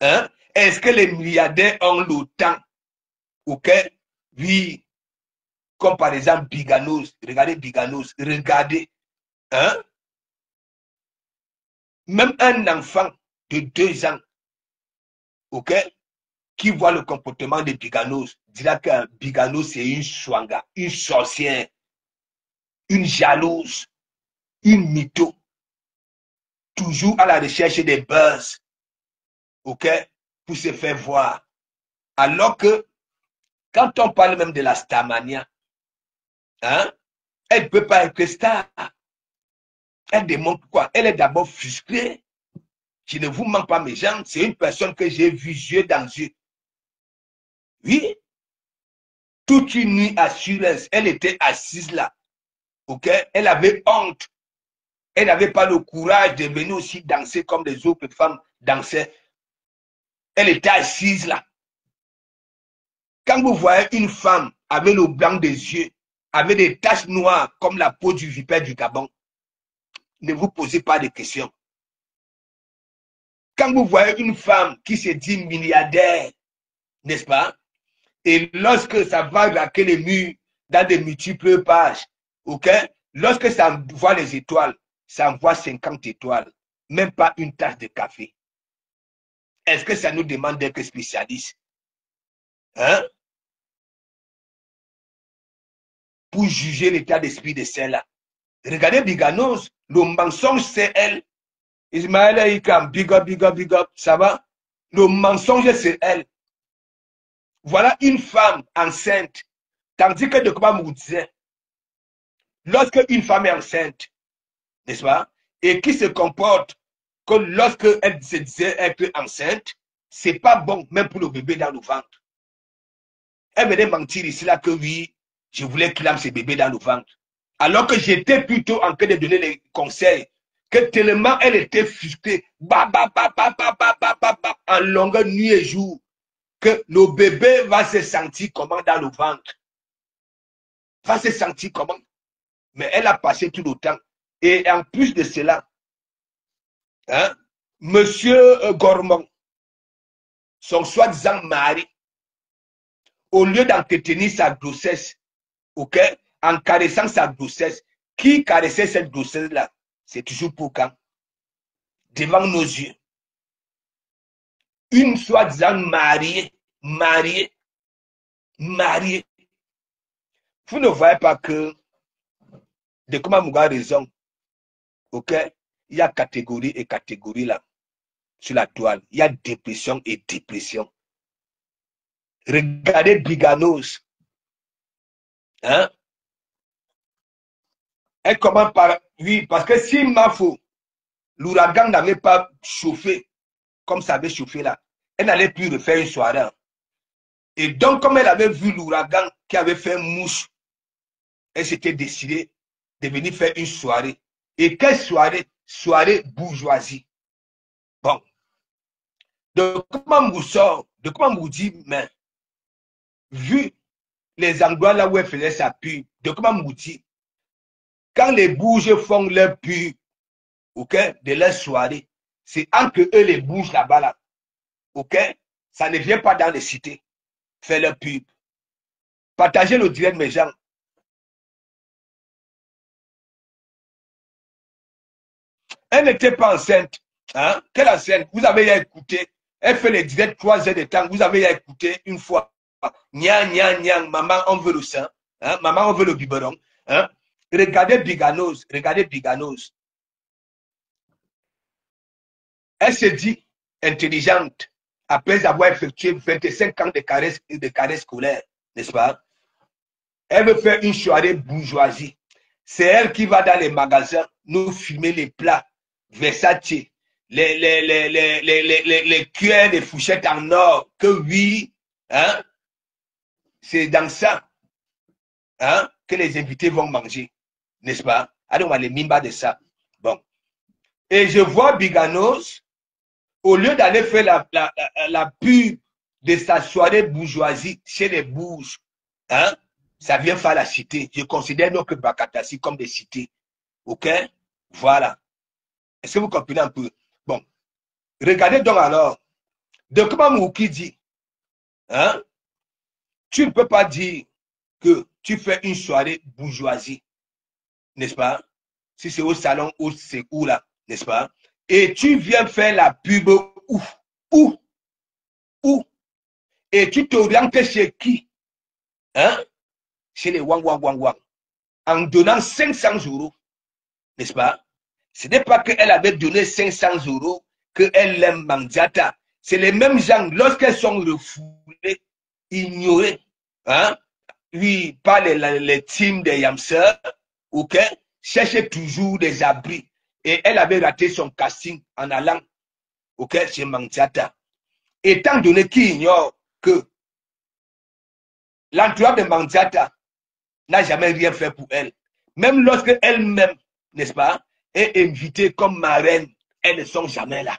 Hein? Est-ce que les milliardaires ont le temps? Ok? Oui. Comme par exemple Biganos. Regardez Biganos. Regardez. Hein? Même un enfant de 2 ans, ok, qui voit le comportement de Biganos, dira qu'un Biganos, c'est une swanga, une sorcière, une jalouse, une mytho, toujours à la recherche des buzz, ok, pour se faire voir. Alors que, quand on parle même de la Starmania, hein, elle ne peut pas être star. Elle démontre quoi? Elle est d'abord frustrée. Je ne vous mens pas, mes gens, c'est une personne que j'ai vue yeux dans yeux. Oui, toute une nuit à Suez, elle était assise là. Ok? Elle avait honte. Elle n'avait pas le courage de venir aussi danser comme les autres femmes dansaient. Elle était assise là. Quand vous voyez une femme avec le blanc des yeux, avec des taches noires comme la peau du vipère du Gabon, ne vous posez pas de questions. Quand vous voyez une femme qui se dit milliardaire, n'est-ce pas? Et lorsque ça va raquer les murs dans de multiples pages, ok? Lorsque ça voit les étoiles, ça envoie 50 étoiles, même pas une tasse de café. Est-ce que ça nous demande d'être spécialiste? Hein? Pour juger l'état d'esprit de celle-là. Regardez Biganos, le mensonge c'est elle. Ismaël Ikam, big up, big up, big up, ça va? Le mensonge c'est elle. Voilà une femme enceinte. Tandis que de quoi vous disait, lorsque une femme est enceinte, n'est-ce pas? Et qui se comporte que lorsque elle se disait être enceinte, c'est pas bon, même pour le bébé dans le ventre. Elle venait mentir ici là que oui, je voulais qu'il ait ce bébé dans le ventre. Alors que j'étais plutôt en train de donner les conseils, que tellement elle était frustrée, en longueur nuit et jour, que le bébé va se sentir comment dans le ventre. Va se sentir comment. Mais elle a passé tout le temps. Et en plus de cela, hein, Monsieur Gormand, son soi-disant mari, au lieu d'entretenir sa grossesse, ok, en caressant sa grossesse, qui caressait cette grossesse-là? C'est toujours pour quand? Devant nos yeux. Une soi-disant mariée, mariée. Vous ne voyez pas que, de comment Mouga a raison, ok, il y a catégorie et catégorie là, sur la toile. Il y a dépression et dépression. Regardez Biganos. Hein? Elle commence par, oui, parce que si Mafo, l'ouragan n'avait pas chauffé, comme ça avait chauffé là, elle n'allait plus refaire une soirée. Et donc, comme elle avait vu l'ouragan qui avait fait mouche, elle s'était décidée de venir faire une soirée. Et quelle soirée? Soirée bourgeoisie. Bon. De comment vous sort, de comment vous dit, mais vu les endroits là où elle faisait sa pub, de comment vous dit, quand les bourges font leur pub, ok, de leur soirée, c'est entre eux les bourges là-bas là, ok, ça ne vient pas dans les cités faire leur pub. Partagez le direct, mes gens. Elle n'était pas enceinte. Hein? Quelle enceinte? Vous avez écouté. Elle fait les directs 3 heures de temps. Vous avez écouté une fois. Nya, nya, nya, maman, on veut le sein. Hein? Maman, on veut le biberon. Hein? Regardez Biganos. Regardez Biganos. Elle se dit intelligente après avoir effectué 25 ans de carrière scolaire. N'est-ce pas? Elle veut faire une soirée bourgeoisie. C'est elle qui va dans les magasins nous filmer les plats Versace, les cuillères, les fourchettes en or, que oui, hein, c'est dans ça, hein, que les invités vont manger, n'est-ce pas? Alors, on va les mimba de ça. Bon. Et je vois Biganos, au lieu d'aller faire la pub de sa soirée bourgeoisie chez les bourges, hein, ça vient faire la cité. Je considère notre Bakatassi comme des cités. OK? Voilà. Est-ce que vous comprenez un peu? Bon. Regardez donc alors. Donc, comme Mouki dit, hein, tu ne peux pas dire que tu fais une soirée bourgeoisie, n'est-ce pas? Si c'est au salon ou c'est où là, n'est-ce pas? Et tu viens faire la pub où? Où? Où? Et tu t'orientes chez qui? Hein? Chez les Wang Wang Wang Wang. En donnant 500 euros, n'est-ce pas? Ce n'est pas qu'elle avait donné 500 euros qu'elle aime Mandiata. C'est les mêmes gens, lorsqu'elles sont refoulées, ignorées, hein? Oui, par les teams des Yamseurs, ok? Cherchait toujours des abris. Et elle avait raté son casting en allant, ok, chez Mandiata. Étant donné qu'il ignore que l'entourage de Mandiata n'a jamais rien fait pour elle. Même lorsque elle-même, n'est-ce pas, est invitée comme marraine, elles ne sont jamais là.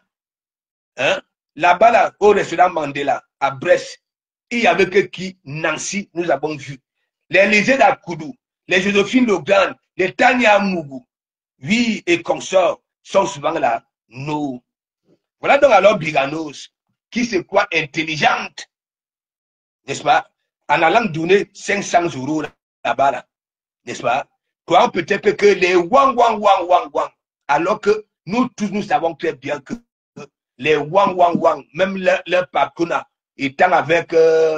Hein? Là-bas, là, au restaurant Mandela, à Brest, il n'y avait que qui? Nancy, nous avons vu. Les Lysée d'Akoudou, les Joséphine Logan, les Tania Mougou, oui, et consorts sont souvent là. Non. Voilà donc alors Biganos, qui se croit intelligente, n'est-ce pas, en allant donner 500 euros là-bas, là, n'est-ce pas, croyant peut-être que les wang, wang, wang, wang, wang, alors que nous tous, nous savons très bien que les wang, wang, wang, même leur patronat, étant avec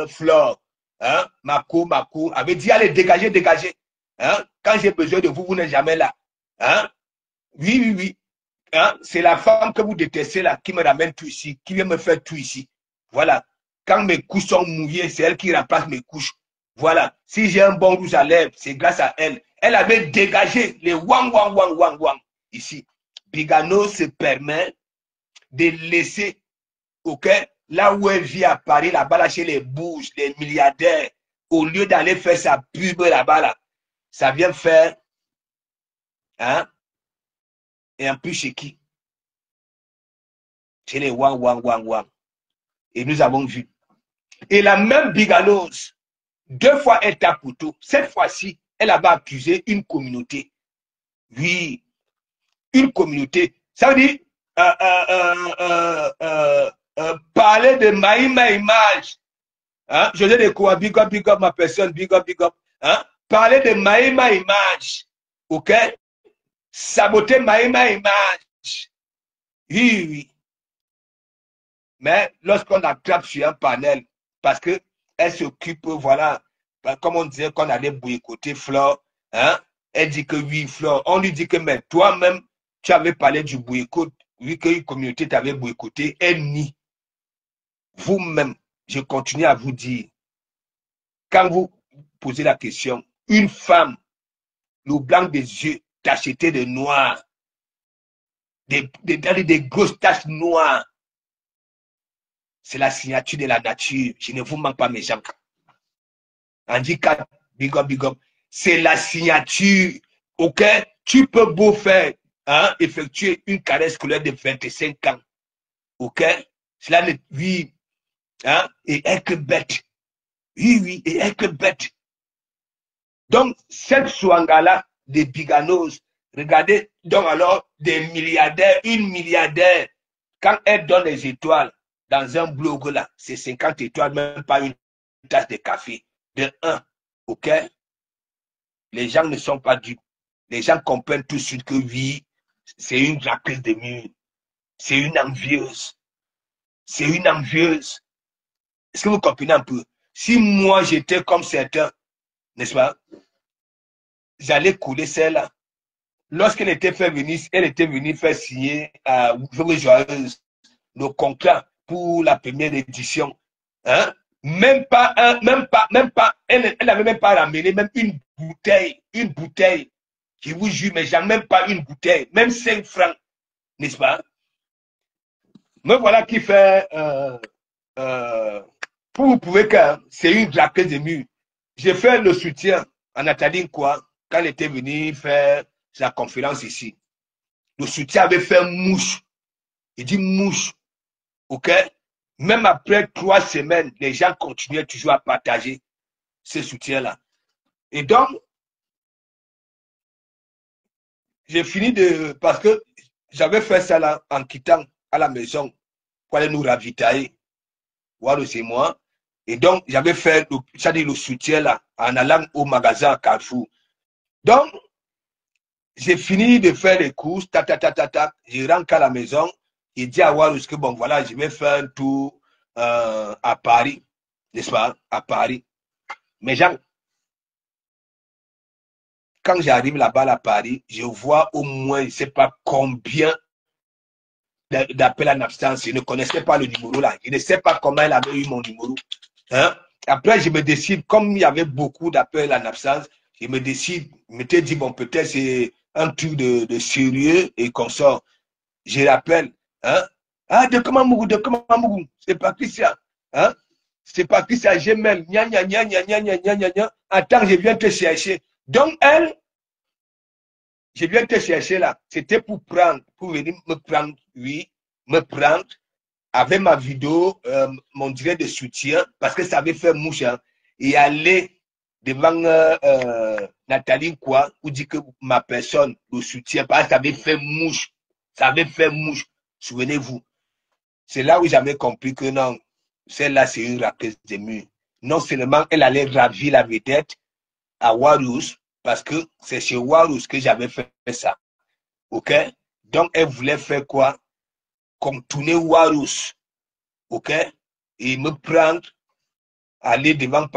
Flore, hein, Mako, avait dit allez, dégagez, dégagez. Hein, quand j'ai besoin de vous, vous n'êtes jamais là. Hein, oui, oui, oui. Hein, c'est la femme que vous détestez là qui me ramène tout ici, qui vient me faire tout ici. Voilà. Quand mes couches sont mouillées, c'est elle qui remplace mes couches. Voilà. Si j'ai un bon rouge à lèvres, c'est grâce à elle. Elle avait dégagé les wang, wang, wang, wang, wang. Ici. Bigano se permet de laisser, ok, là où elle vit à Paris, là-bas, là, chez les bourges, les milliardaires, au lieu d'aller faire sa pub là-bas, là, ça vient faire, hein, et en plus chez qui? Chez les wang, wang, wang, wang. Et nous avons vu. Et la même Biganos, 2 fois elle tape couteau. Cette fois-ci, elle avait accusé une communauté. Oui, une communauté. Ça veut dire parler de ma image. Hein? José de quoi, big up ma personne, big up. Hein? Parler de ma image. Ok? Saboter ma image. Oui, oui. Mais lorsqu'on attrape sur un panel, parce qu'elle s'occupe, voilà, comme on disait qu'on allait boycotter Flore, hein, elle dit que oui, Flore, on lui dit que mais toi-même, tu avais parlé du boycott, vu qu'une communauté t'avait boycotté, elle nie. Vous-même, je continue à vous dire, quand vous posez la question, une femme, le blanc des yeux, tacheté de noir, des grosses taches noires, c'est la signature de la nature. Je ne vous manque pas, mes gens. Handicap, big up. C'est la signature. Ok? Tu peux beau faire, hein, effectuer une carrière scolaire de 25 ans. Ok? Cela ne. Oui. Hein? Et être bête. Oui, et être bête. Donc, cette swanga-là des biganos, regardez, donc alors, des milliardaires, une milliardaire, quand elle donne les étoiles dans un blog là, c'est 50 étoiles, même pas une tasse de café. De 1, ok? Les gens ne sont pas dupes. Les gens comprennent tout de suite que oui, c'est une drapeuse de mur. C'est une envieuse. C'est une envieuse. Est-ce que vous comprenez un peu? Si moi j'étais comme certains, n'est-ce pas? J'allais couler celle-là. Lorsqu'elle était venue, elle était venue faire signer à Joyeuse le contrat pour la première édition. Hein? Même pas, elle n'avait même pas ramené même une bouteille. Je vous jure, mais j'ai même pas une bouteille, même 5 francs, n'est-ce pas? Me voilà qui fait, pour vous prouver que c'est une drapeuse de mur. J'ai fait le soutien à Nathalie quoi quand elle était venue faire sa conférence ici. Le soutien avait fait mouche. Il dit mouche. OK? Même après 3 semaines, les gens continuaient toujours à partager ce soutien-là. Et donc, j'ai fini de. Parce que j'avais fait ça là en quittant à la maison pour aller nous ravitailler. Warus et moi. Et donc, j'avais fait le soutien là, en allant au magasin à Carrefour. Donc, j'ai fini de faire les courses, je rentre à la maison, je dis à Warus que bon, voilà, je vais faire un tour à Paris, n'est-ce pas, à Paris. Mais Jean, quand j'arrive là-bas à Paris, je vois au moins, je ne sais pas combien d'appels en absence. Je ne connaissais pas le numéro là. Je ne sais pas comment elle avait eu mon numéro. Hein? Après, je me décide, comme il y avait beaucoup d'appels en absence, je me décide, je m'étais dit, bon, peut-être c'est un truc de sérieux et qu'on sort. Je rappelle, hein? Ah, de comment Mougou, de comment Mougou? C'est pas Christian. Hein? C'est pas Christian, j'ai même, gna, gna, gna, gna, gna, gna, gna, gna. Attends, je viens te chercher. Donc, elle, je viens te chercher là. C'était pour prendre, pour venir me prendre, oui, me prendre avec ma vidéo, mon direct de soutien, parce que ça avait fait mouche, hein, et aller devant Nathalie quoi, ou dit que ma personne le soutien, parce que ça avait fait mouche. Ça avait fait mouche. Souvenez-vous. C'est là où j'avais compris que non, celle-là, c'est une raquette de mur. Non seulement elle allait ravir la vedette à Warus, parce que c'est chez Warus que j'avais fait ça. OK? Donc, elle voulait faire quoi? Contourner Warus. OK? Et me prendre, aller devant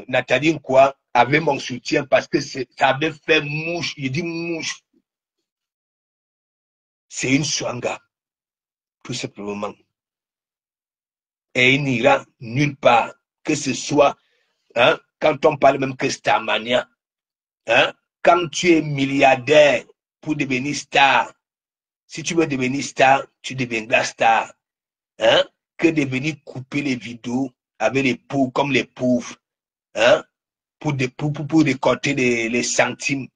Nathalie quoi, avec mon soutien, parce que ça avait fait mouche. Il dit mouche. C'est une swanga, tout simplement. Et il n'ira nulle part, que ce soit, hein, quand on parle même que Starmania, hein, quand tu es milliardaire pour devenir star, si tu veux devenir star, tu deviendras star. Hein, que de venir couper les vidéos avec les pauvres, comme les pauvres, hein, pour récolter les centimes,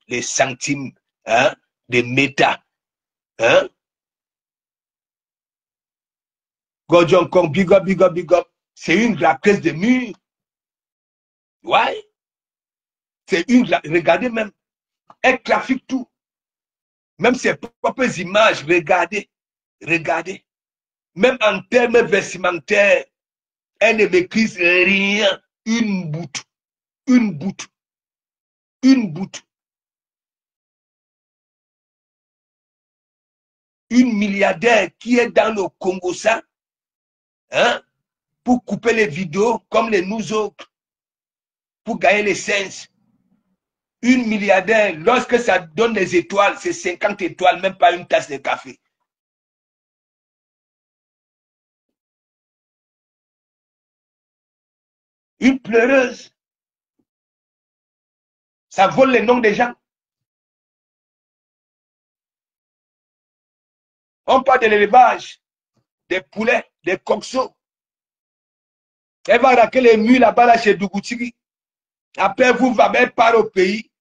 hein, des méta. Hein. Godjon Kong, big up, big up, big up. C'est une raquette de mur. Ouais. C'est une, regardez même, elle trafique tout. Même ses propres images, regardez, regardez. Même en termes vestimentaires, elle ne maîtrise rien. Une boute, une boute, une boute. Une milliardaire qui est dans le Congo, ça, hein, pour couper les vidéos comme les nous autres, pour gagner les sens. Une milliardaire, lorsque ça donne des étoiles, c'est 50 étoiles, même pas une tasse de café. Une pleureuse, ça vole les noms des gens. On parle de l'élevage, des poulets, des coxos. Elle va raquer les murs là-bas là, chez Dougoutiri. Après, vous allez part au pays.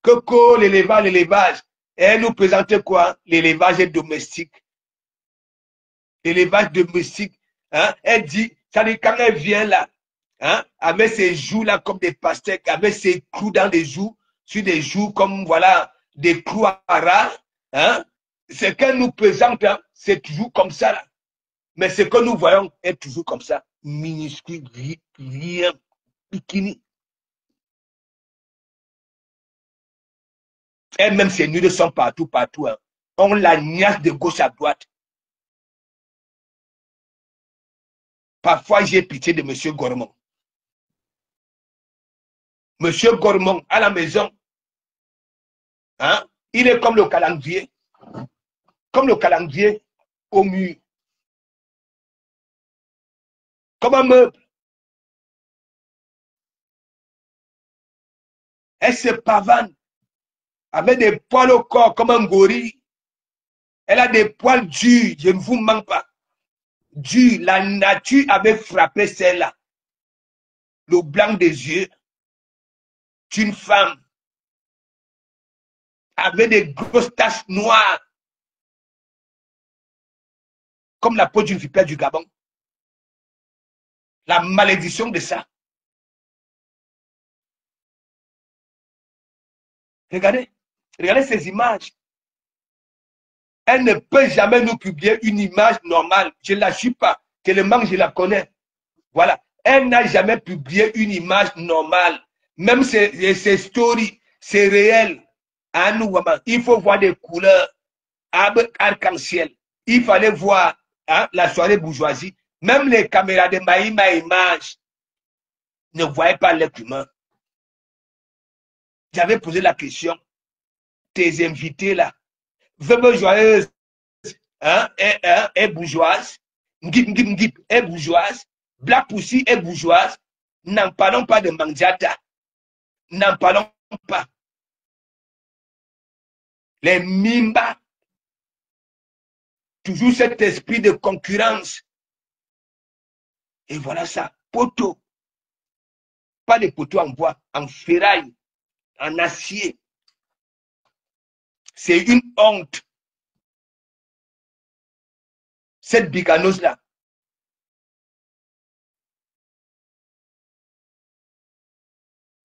Coco, l'élevage. Et elle nous présente quoi? L'élevage domestique. L'élevage domestique. Hein? Elle dit, ça dit, quand elle vient là, hein, avec ses joues là comme des pastèques, avec ses clous dans les joues, sur des joues comme voilà, des clous à ras, hein, ce qu'elle nous présente, hein, c'est toujours comme ça là. Mais ce que nous voyons est toujours comme ça, minuscule, rien, bikini. Elle-même, ses nudes sont partout, partout. Hein. On la niaque de gauche à droite. Parfois, j'ai pitié de M. Gormont. M. Gormont, à la maison, hein, il est comme le calendrier au mur, comme un meuble. Elle se pavane avec des poils au corps comme un gorille. Elle a des poils durs, je ne vous mens pas. Durs, la nature avait frappé celle-là. Le blanc des yeux d'une femme avec des grosses taches noires, comme la peau d'une vipère du Gabon. La malédiction de ça. Regardez, regardez ces images. Elle ne peut jamais nous publier une image normale. Je ne la suis pas. Tellement je la connais. Voilà. Elle n'a jamais publié une image normale. Même ses stories, c'est réel. À nous, il faut voir des couleurs arc-en-ciel. Il fallait voir hein, la soirée bourgeoisie. Même les caméras de Maïma Image ne voyaient pas l'être humain. J'avais posé la question. Tes invités là, Veuve joyeuse hein, est bourgeoise. Ngip, ngip, ngip est bourgeoise. Black Pussy est bourgeoise. N'en parlons pas de Mandiata. N'en parlons pas. Les Mimba. Toujours cet esprit de concurrence. Et voilà ça. Poteau. Pas de poteau en bois, en ferraille, en acier. C'est une honte. Cette biganose-là.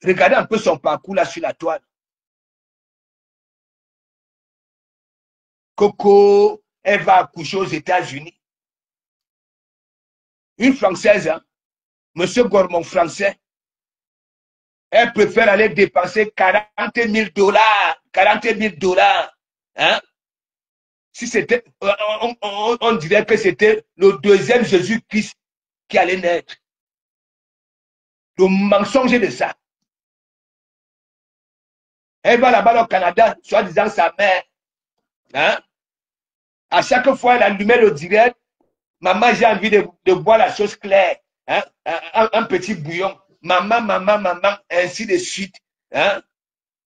Regardez un peu son parcours là sur la toile. Coco, elle va accoucher aux États-Unis. Une Française, hein, Monsieur Gormont français, elle préfère aller dépenser 40 000 dollars. 40 000 dollars. Hein? Si c'était, on dirait que c'était le deuxième Jésus-Christ qui allait naître. Le mensonge de ça. Elle va là-bas au Canada, soi-disant sa mère. Hein? À chaque fois, elle allumait le direct. Maman, j'ai envie de boire la chose claire. Hein? Un petit bouillon. Maman, maman, maman, ainsi de suite. Hein?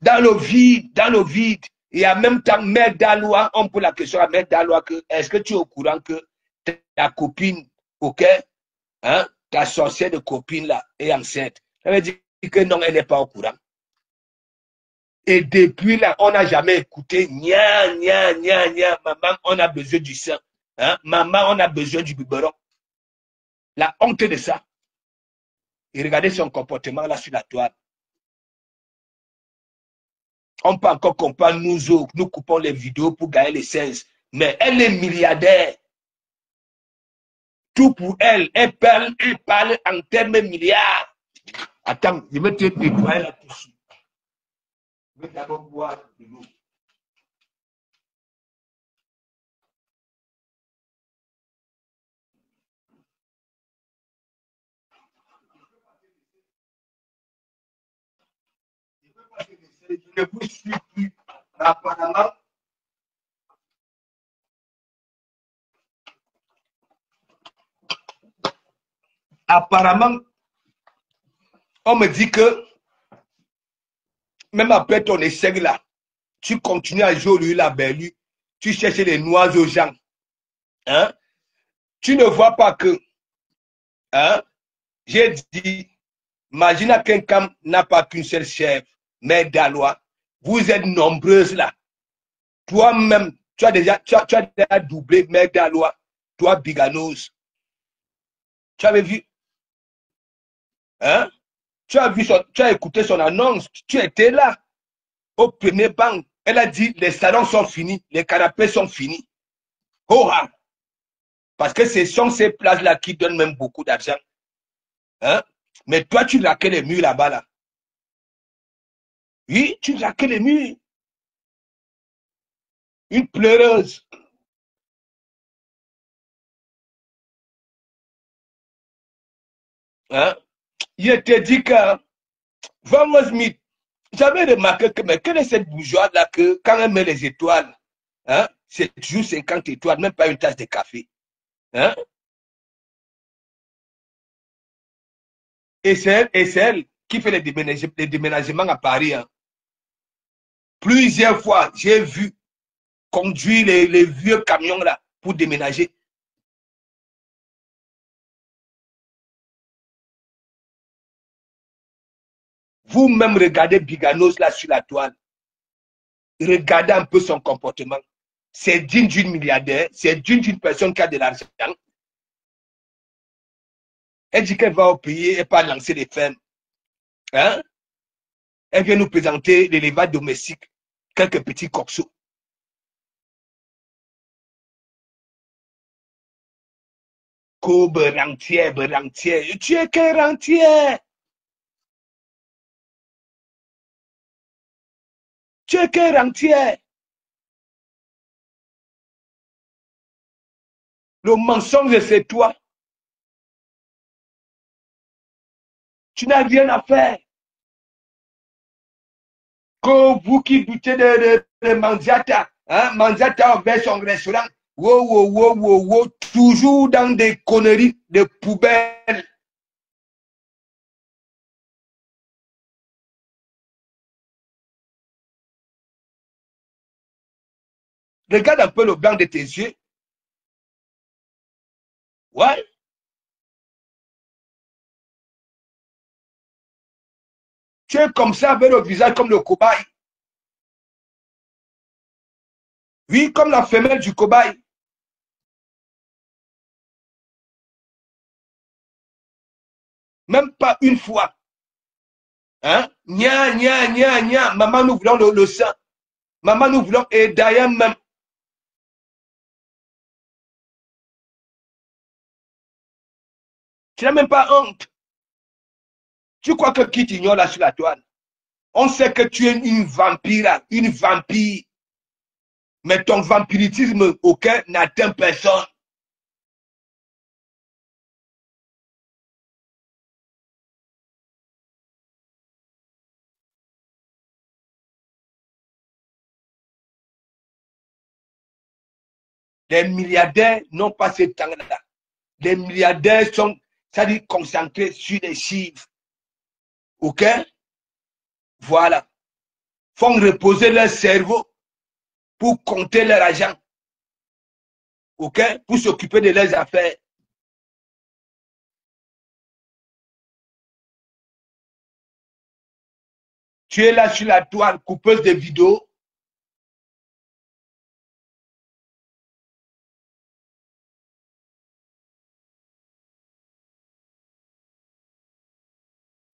Dans le vide, dans le vide. Et en même temps, Mère Dalois, on pose la question à Mère Dalois que est-ce que tu es au courant que ta copine, ok, hein, ta sorcière de copine là est enceinte? Ça veut dire que non, elle n'est pas au courant. Et depuis là, on n'a jamais écouté, nia, nia, nia, nia, maman, on a besoin du sang. Hein? Maman, on a besoin du biberon. La honte de ça. Et regardez son comportement là sur la toile. On peut encore comprendre, nous autres, nous coupons les vidéos pour gagner les 16. Mais elle est milliardaire. Tout pour elle. Elle parle en termes milliards. Attends, je vais te nettoyer là tout de suite. Je vais d'abord boire de l'eau. Je ne vous suis plus. Apparemment, on me dit que même après ton échec là, tu continues à jouer au lieu la belle, tu cherches les noirs aux gens. Hein? Tu ne vois pas que, hein? J'ai dit, imagine qu'un camp n'a pas qu'une seule chef, mais Dalois, vous êtes nombreuses là. Toi-même, tu as déjà doublé Mère Dalois, toi Biganos. Tu avais vu, hein? Tu as écouté son annonce, tu étais là, au premier banc. Elle a dit, les salons sont finis, les canapés sont finis. Oh, ah. Parce que ce sont ces places-là qui donnent même beaucoup d'argent. Hein? Mais toi, tu raquais les murs là-bas. Là. Oui, tu raquais les murs. Une pleureuse. Hein? Je te dis que, Van Smith, j'avais remarqué que, mais quelle est cette bourgeoise-là que, quand elle met les étoiles, hein, c'est toujours 50 étoiles, même pas une tasse de café. Hein? Et c'est elle qui fait les déménagements à Paris. Hein. Plusieurs fois, j'ai vu conduire les vieux camions là pour déménager. Vous-même regardez Biganos là sur la toile. Regardez un peu son comportement. C'est digne d'une milliardaire, c'est digne d'une personne qui a de l'argent. Elle dit qu'elle va au pays et pas lancer les fermes. Hein? Elle vient nous présenter l'élevage domestique, quelques petits coxos. Kobe rentier, rentier. Tu es quel rentier? Tu es quel rentier? Le mensonge, c'est toi. Tu n'as rien à faire. Que vous qui doutez de Manziata, hein, Manziata a ouvert son restaurant. Wow, wow, wow, wow, wow, toujours dans des conneries de poubelles. Regarde un peu le blanc de tes yeux. Ouais. Tu es comme ça avec le visage comme le cobaye. Oui, comme la femelle du cobaye. Même pas une fois. Hein? Nia, nia, nia, nia. Maman, nous voulons le sang. Maman, nous voulons. Et d'ailleurs, même. Tu n'as même pas honte. Tu crois que qui t'ignore là sur la toile? On sait que tu es une vampire, une vampire. Mais ton vampirisme aucun n'atteint personne. Les milliardaires n'ont pas ce temps-là. Les milliardaires sont, ça dit, concentrés sur les chiffres. OK? Voilà. Font reposer leur cerveau pour compter leur argent. OK? Pour s'occuper de leurs affaires. Tu es là sur la toile, coupeuse de vidéos.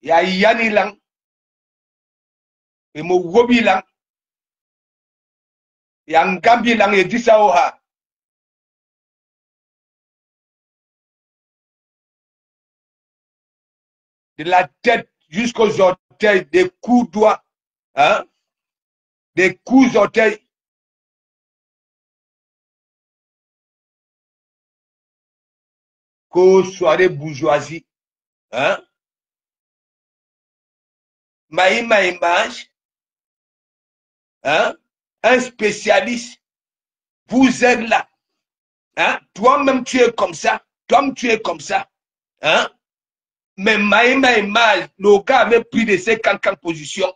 Il y a Yanni Lang, et Mogobi Lang, il y a Ngambi Lang et Dissaoha. De la tête jusqu'aux orteils, des coups doigts, hein? Des coups orteils. Qu'aux soirées bourgeoisie, hein? Maïma Image, hein? Un spécialiste, vous êtes là, hein? Toi-même tu es comme ça, toi-même tu es comme ça, hein? Mais Maïma Image, le gars avait pris de ses cancans positions,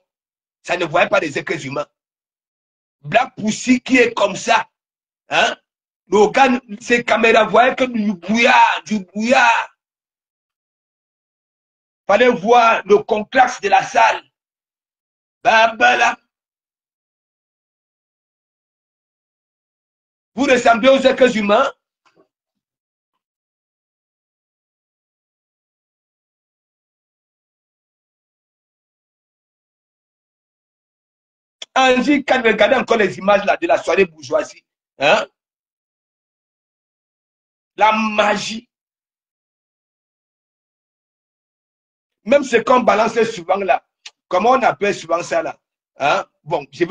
ça ne voyait pas des êtres humains. Black Pussy qui est comme ça, hein? Le gars, ses caméras voyaient que du brouillard, du brouillard. Fallait voir le conclasse de la salle. Ben, ben là, vous ressemblez aux êtres humains. Angie, quand regardez encore les images là, de la soirée bourgeoisie, hein? La magie. Même ce qu'on balance souvent là, comment on appelle souvent ça là? Hein? Bon, je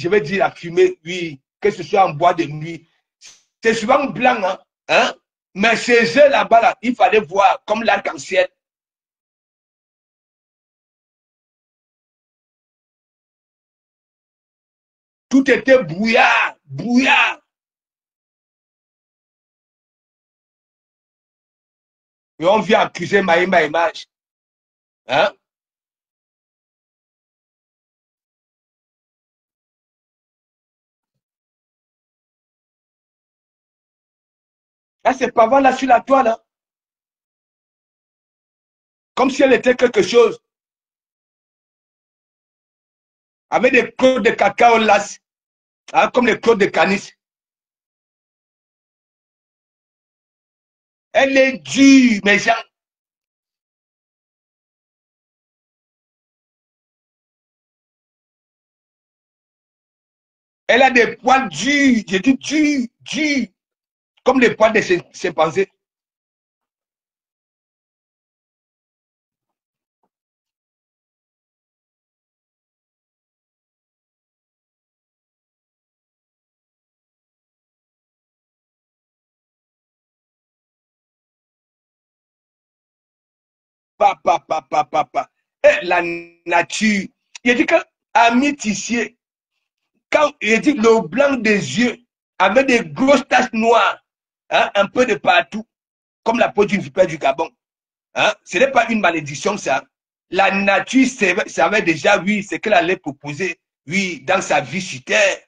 vais dire la fumée, oui, que ce soit en bois de nuit. C'est souvent blanc, hein? Hein? Mais ces œufs là-bas, là, il fallait voir comme l'arc-en-ciel. Tout était brouillard, brouillard. Et on vient accuser Maïma Image. Hein? Là, c'est pas là sur la toile, hein? Comme si elle était quelque chose. Avec des crottes de cacao là, hein, comme les crottes de canis. Elle est dure, mes gens. Elle a des poils durs, j'ai dit durs, durs, comme les poils de chimpanzés. Papa, papa, papa. Et la nature. Il dit que Ami Tissier, quand il dit le blanc des yeux, avec des grosses taches noires, hein, un peu de partout, comme la peau d'une vipère du Gabon. Hein, ce n'est pas une malédiction, ça. La nature savait déjà, oui, ce qu'elle allait proposer, oui, dans sa vie sur Terre.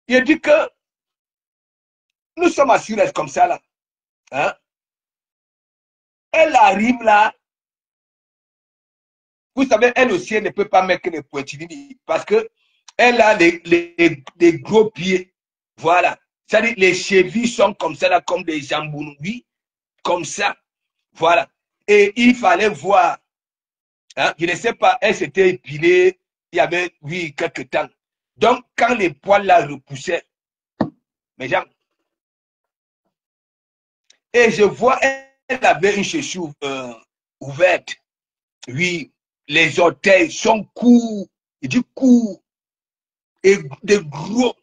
Il dit que nous sommes assurés comme ça, là. Hein. Elle arrive là, vous savez, elle aussi, elle ne peut pas mettre les pointillés parce que elle a les gros pieds. Voilà. C'est-à-dire, les chevilles sont comme ça, là, comme des jambons, oui, comme ça. Voilà. Et il fallait voir. Hein, je ne sais pas, elle s'était épilée, il y avait, oui, quelques temps. Donc, quand les poils la repoussaient, mes gens, et je vois, elle avait une chaussure ouverte. Oui, les orteils sont courts, et du court, et de gros.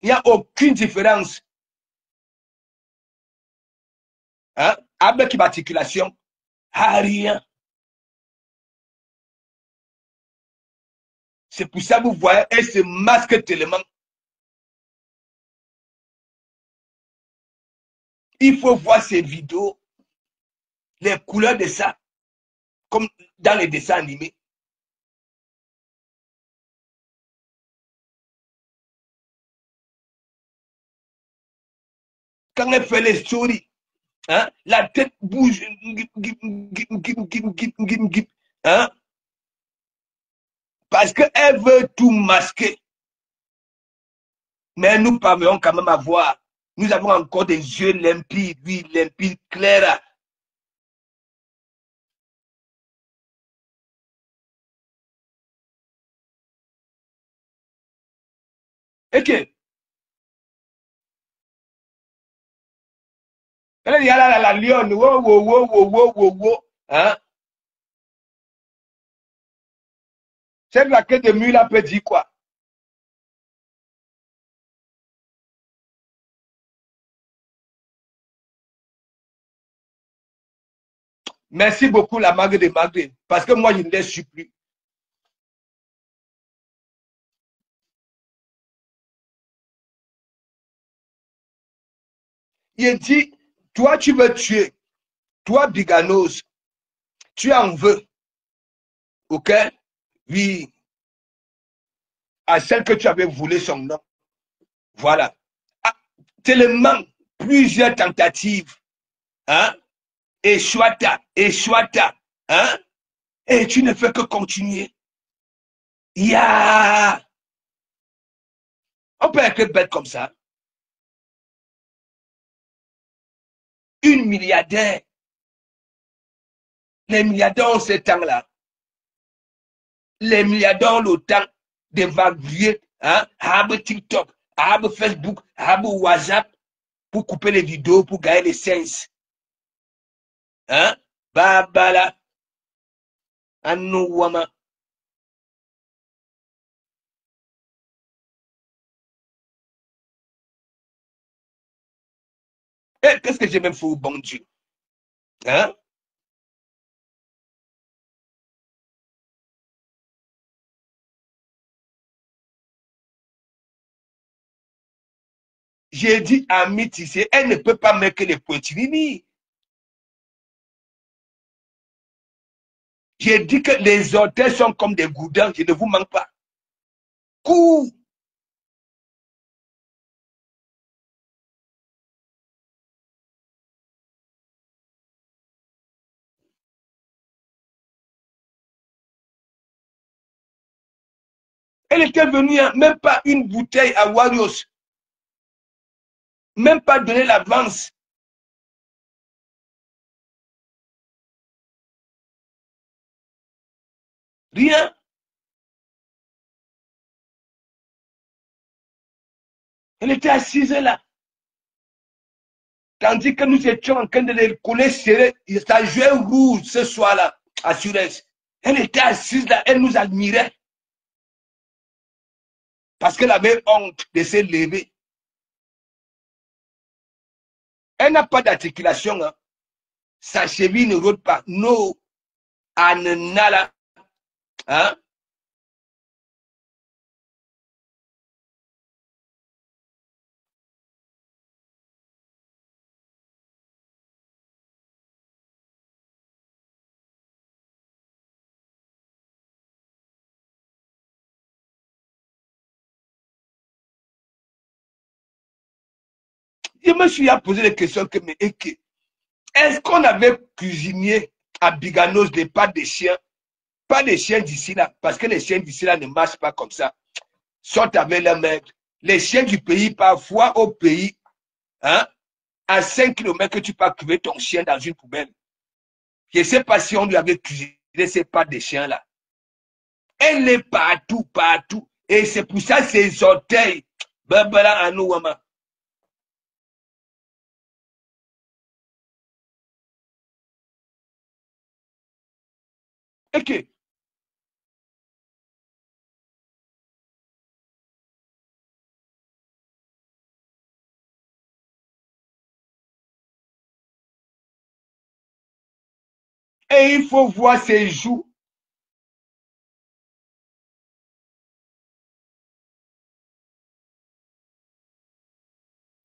Il n'y a aucune différence. Hein, avec une articulation, rien. C'est pour ça que vous voyez, elle se masque tellement. Il faut voir ces vidéos, les couleurs de ça, comme dans les dessins animés. Quand elle fait les stories, hein, la tête bouge. Hein, parce qu'elle veut tout masquer. Mais nous parvenons quand même à voir. Nous avons encore des yeux limpides, oui, limpides, clairs. Et que, elle y a la lionne, wow, wow, wow, wow, wow, wow, wow, hein. Cette raquette de mule là peut dire quoi? Merci beaucoup, la mague de Magdé, parce que moi, je ne les suis plus. Il dit, toi, tu veux tuer. Toi, Biganos, tu en veux. OK? Oui, à celle que tu avais volé son nom. Voilà. Ah, tellement plusieurs tentatives. Hein? Échouata. Hein? Et tu ne fais que continuer. Ya! On peut être bête comme ça. Une milliardaire. Les milliardaires ont ce temps-là. Les milliardaires ont le temps d'évaluer, hein, TikTok, Facebook, WhatsApp pour couper les vidéos, pour gagner les sens. Hein? Babala, Anouama. Et qu'est-ce que j'ai même fait au bon Dieu? Hein? J'ai dit à Mitissé, elle ne peut pas mettre les pointillis. J'ai dit que les orteils sont comme des goudins, je ne vous manque pas. Cours. Elle était venue, hein, même pas une bouteille à Warriors, même pas donner l'avance. Rien. Elle était assise là. Tandis que nous étions en train de les coller serrés. Ça jouait rouge ce soir-là, à Suez. Elle était assise là, elle nous admirait. Parce qu'elle avait honte de se lever. Elle n'a pas d'articulation. Hein. Sa cheville ne rôde pas. Non. Anala. Hein? Je me suis posé des questions que, mais est-ce qu'on avait cuisiné à Biganos des pâtes de chiens? Pas des chiens d'ici là, parce que les chiens d'ici là ne marchent pas comme ça. Sortent avec leur maître. Les chiens du pays, parfois au pays, hein, à 5 km, tu peux trouver ton chien dans une poubelle. Je ne sais pas si on lui avait cuisiné ces pâtes de chiens là. Elle est partout, partout. Et c'est pour ça ses orteils. Babala Anouama. Ok. Et il faut voir ses joues.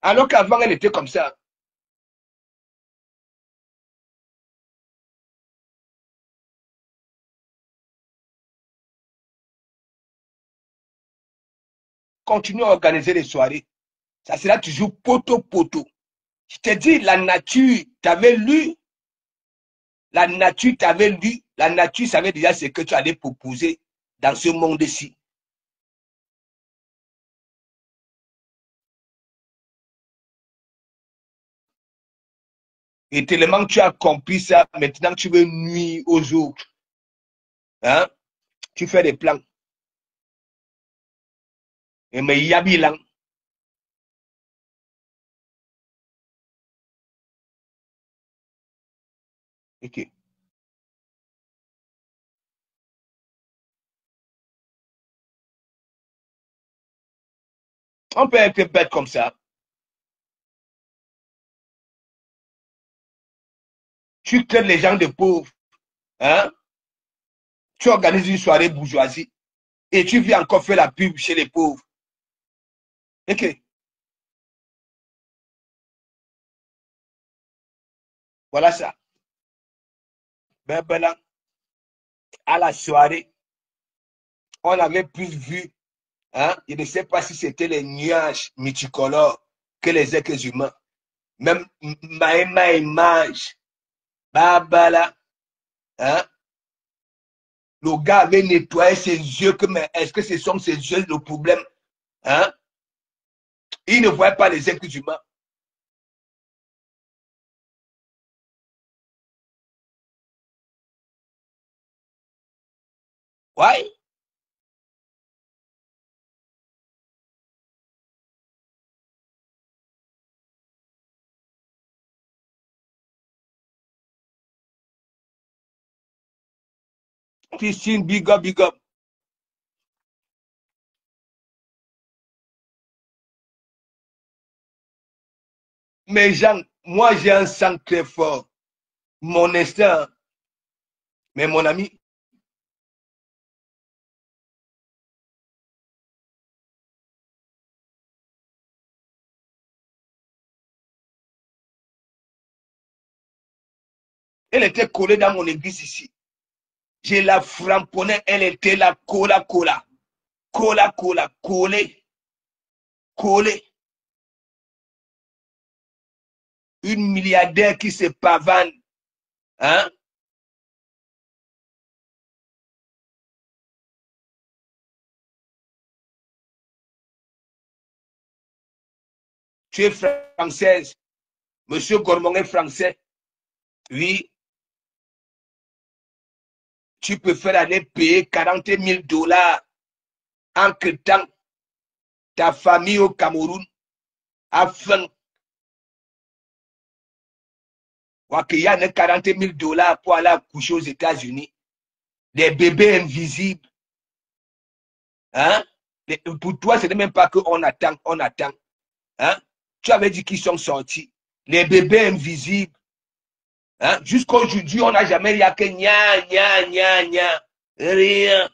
Alors qu'avant, elle était comme ça. Continue à organiser les soirées. Ça sera toujours poteau-poteau. Je te dis, la nature t'avait lu. La nature t'avait lu. La nature savait déjà ce que tu allais proposer dans ce monde-ci. Et tellement que tu as compris ça, maintenant tu veux nuire aux autres. Hein? Tu fais des plans. Et mais il y a bilan. Okay. On peut être bête comme ça. Tu traites les gens de pauvres. Hein? Tu organises une soirée bourgeoisie et tu viens encore faire la pub chez les pauvres. Ok. Voilà ça. Ben, ben là, à la soirée, on avait plus vu. Hein? Je ne sais pas si c'était les nuages multicolores que les êtres humains. Même Maïma image. Babala. Hein? Le gars avait nettoyé ses yeux. Mais est-ce que ce sont ses yeux le problème? Hein? Il ne voit pas les êtres humains. Ouais. Christine, big up, big up. Mais Jean, moi j'ai un sang très fort. Mon instinct, mais mon ami, elle était collée dans mon église ici. Je la frapponnais, elle était là, cola, cola. Cola, cola, collée, collée. Une milliardaire qui se pavane. Hein? Tu es française. Monsieur Gormon est français. Oui, tu préfères aller payer 40 000 dollars en quittant ta famille au Cameroun afin qu'il y a 40 000 $ pour aller accoucher aux États-Unis. Des bébés invisibles. Hein? Pour toi, ce n'est même pas qu'on attend, on attend. Hein? Tu avais dit qu'ils sont sortis. Les bébés invisibles. Hein? Jusqu'à aujourd'hui, on n'a jamais eu que gna. Rien.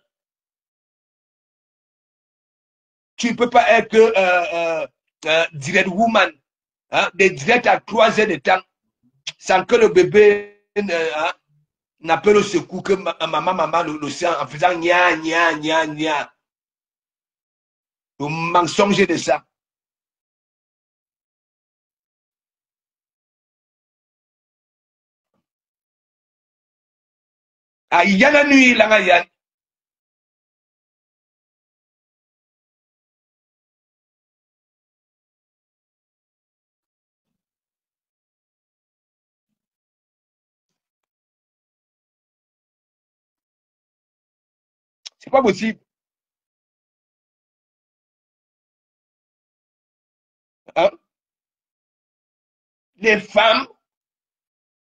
Tu ne peux pas être direct woman. Hein? Des directs à 3 heures de temps. Sans que le bébé n'appelle au secours que maman le sent en faisant gna. Le mensonge de ça. Ah, il y a la nuit, là, Yann. C'est pas possible. Hein? Les femmes,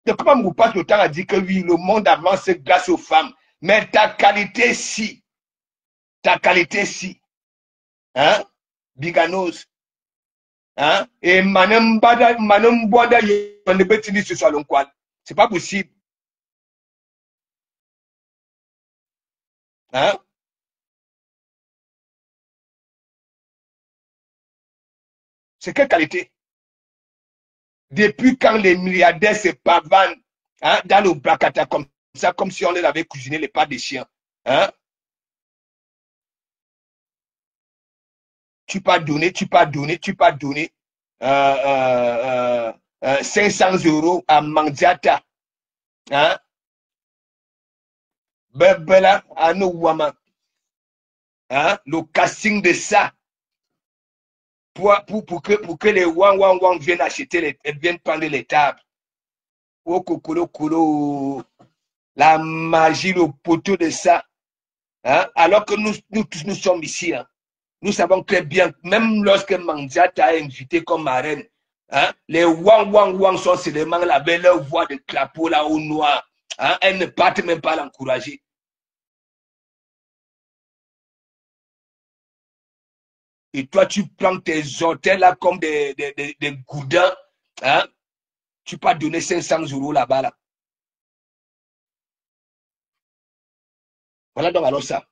de comment vous passe le temps à dire que oui, le monde avance grâce aux femmes. Mais ta qualité, si. Hein? Biganos. Hein? Et manambada, ce soit l'onqual. C'est pas possible. Hein? C'est quelle qualité? Depuis quand les milliardaires se pavanent, hein, dans le bracata comme ça, comme si on les avait cuisiné les pas des chiens. Hein? Tu pas donné 500 € à Mandiata. Hein? Bebela à nos women. Hein? Le casting de ça. Pour que les wang viennent acheter, viennent prendre les tables. Oh, kolo, la magie, le poteau de ça. Hein? Alors que nous tous, nous sommes ici. Hein? Nous savons très bien, même lorsque Mandiata a invité comme marraine, hein? Les wang sont seulement avec leur voix de crapaud là au noir. Hein? Elles ne partent même pas l'encourager. Et toi, tu prends tes hôtels là comme des goudins. Hein? Tu peux donner 500 € là-bas. Là. Voilà donc alors ça.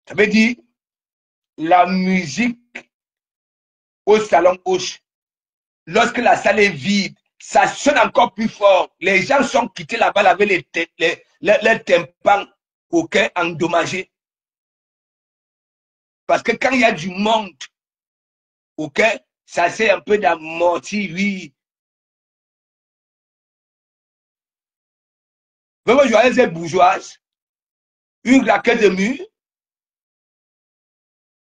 Ça veut dire la musique au salon Hoche. Lorsque la salle est vide, ça sonne encore plus fort. Les gens sont quittés là-bas avec les tympans endommagés. Parce que quand il y a du monde, ok, ça c'est un peu d'amorti, oui. Vraiment joyeuse et bourgeoise, une raquette de mur,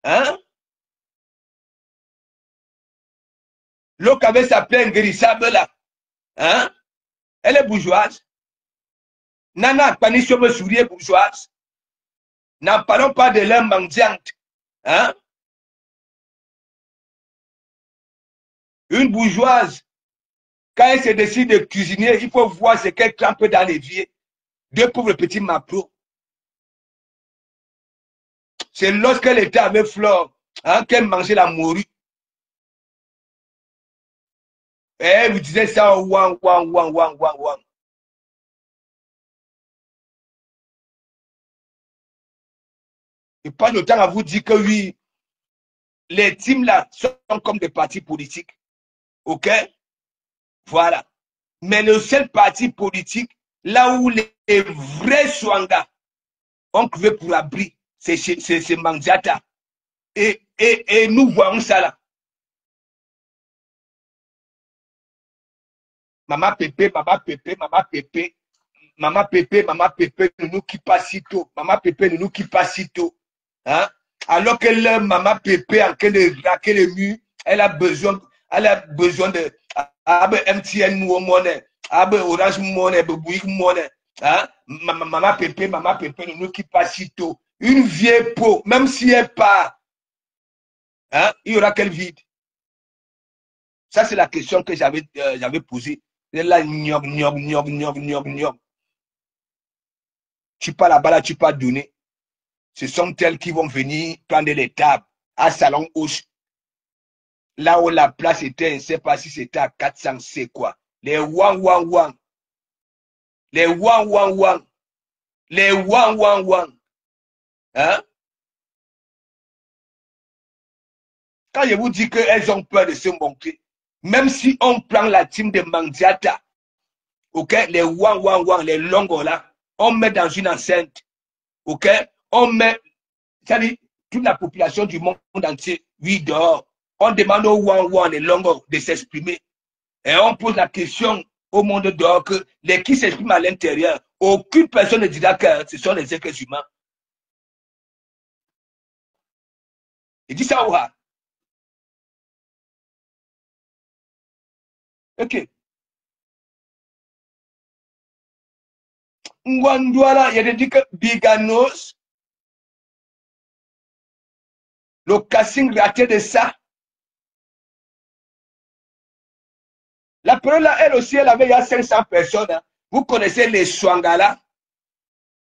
hein? L'autre avait s'appelé Nguérissable là, hein? Elle est bourgeoise. Nana Pani me sourire bourgeoise. N'en parlons pas de leur mendiante, hein? Une bourgeoise, quand elle se décide de cuisiner, il faut voir ce qu'elle trempe dans l'évier. Deux pauvres petits mapots. C'est lorsqu'elle était avec Flore, hein, qu'elle mangeait la morue. Et elle lui disait ça, wang. Et pas de temps à vous dire que oui, les teams là sont comme des partis politiques. OK? Voilà. Mais le seul parti politique, là où les vrais Swanga ont trouvé pour abri, c'est Mandiata. Et nous voyons ça là. Maman Pépé, ne nous quitte pas si tôt. Maman Pépé ne nous quitte pas si tôt. Hein? Alors que leur maman Pépé en train de raquer le mur, elle a besoin de MTN monnaie, Orange monnaie, Bouygues monnaie. Hein? Maman Pépé ne nous quitte pas si tôt. Une vieille peau, même si elle part, hein? Il y aura quel vide? Ça, c'est la question que j'avais posée. Et là, gnob, gnob, gnob, gnob, gnob, gnob. Tu pas là-bas, là, tu pas donné. Ce sont elles qui vont venir prendre les tables à Salon Hoche. Là où la place était, je ne sais pas si c'était à 400, c'est quoi. Les wang, wang, wang. Les wang, wang, wang. Les wang, wang, wang. Hein? Quand je vous dis qu'elles ont peur de se montrer, même si on prend la team de Mandiata, ok, les wang, wang, wang, les longos là, on met dans une enceinte, ok, on met, c'est-à-dire toute la population du monde entier, oui, dehors. On demande aux wang, wang, les longos de s'exprimer. Et on pose la question au monde dehors que les qui s'expriment à l'intérieur, aucune personne ne dira que ce sont les êtres humains. Il dit ça, ouah. Ok. Ngwandouala, il a dit que Biganos, le casting raté de ça. La première là, elle aussi, elle avait il y a 500 personnes. Hein. Vous connaissez les Swanga là,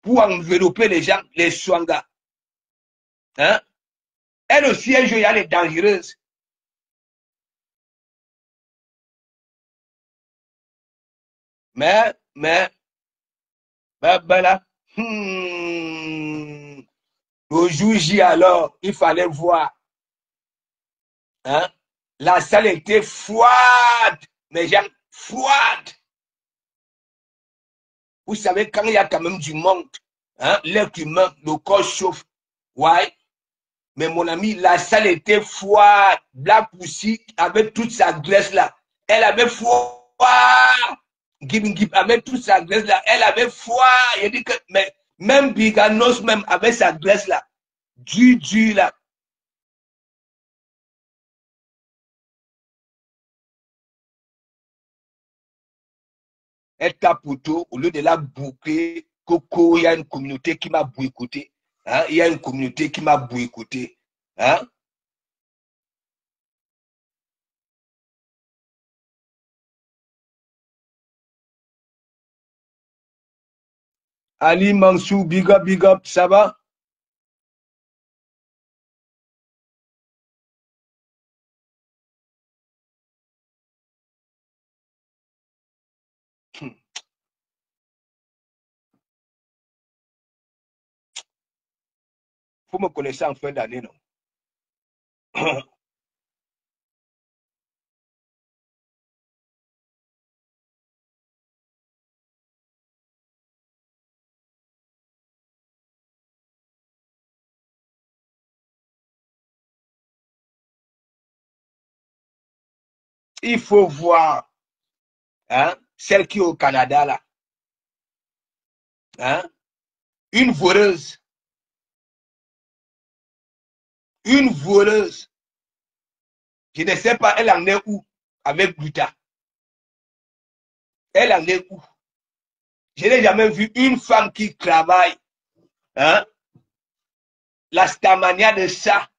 pour envelopper les gens, les Swanga. Hein? Elle aussi, elle joue, elle est dangereuse. Mais, ben là, au jour J alors, il fallait voir. Hein? La salle était froide, mes gens, froide. Vous savez, quand il y a quand même du monde, hein, l'être humain, le corps chauffe. Ouais. Mais mon ami, la salle était froide. Black Pussy avec toute sa graisse là. Elle avait froid. Gib avec toute sa graisse là. Elle avait froid. Il dit que, mais même Biganos même avec sa graisse là. Du là. Elle tape plutôt, au lieu de la boucler, Coco, il y a une communauté qui m'a boycotté. Hein? Il y a une communauté qui m'a boycotté. Hein? Ali Mansou, big up, ça va? Faut me connaître en fin d'année, non? Il faut voir, hein, celle qui est au Canada, là. Hein? Une voleuse. Une voleuse. Je ne sais pas, elle en est où avec Gluta. Elle en est où? Je n'ai jamais vu une femme qui travaille. Hein? La stamania de ça.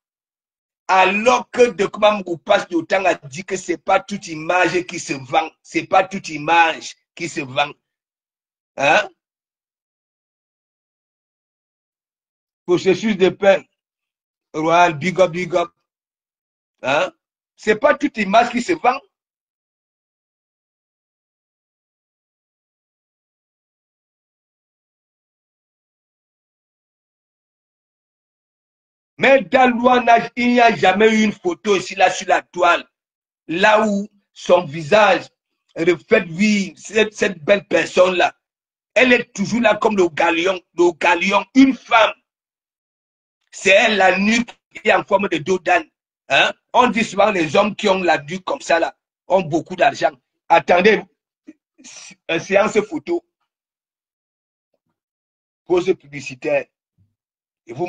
Alors que de comment vous passe de temps a dit que c'est pas toute image qui se vend. C'est pas toute image qui se vend. Hein? Processus de paix. Royal, big up, big up. Hein? C'est pas toute image qui se vend. Mais dans l'ouanage, il n'y a jamais eu une photo ici, là, sur la toile, là où son visage reflète vie, cette belle personne-là. Elle est toujours là comme le galion, une femme. C'est elle, la nuque qui est en forme de dos d'âne. Hein? On dit souvent les hommes qui ont la nuque comme ça, là, ont beaucoup d'argent. Attendez, séance photo, pause publicitaire. Et vous,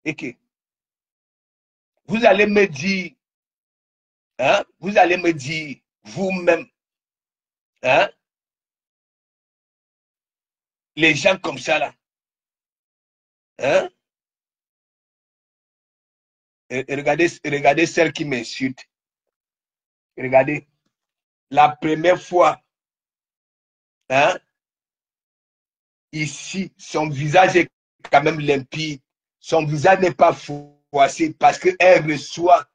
okay. Vous allez me dire, hein, vous allez me dire vous-même, hein, les gens comme ça là, hein, Regardez celle qui m'insulte. Regardez. La première fois, hein, ici, son visage est quand même limpide. Son visage n'est pas froissé parce qu'elle reçoit,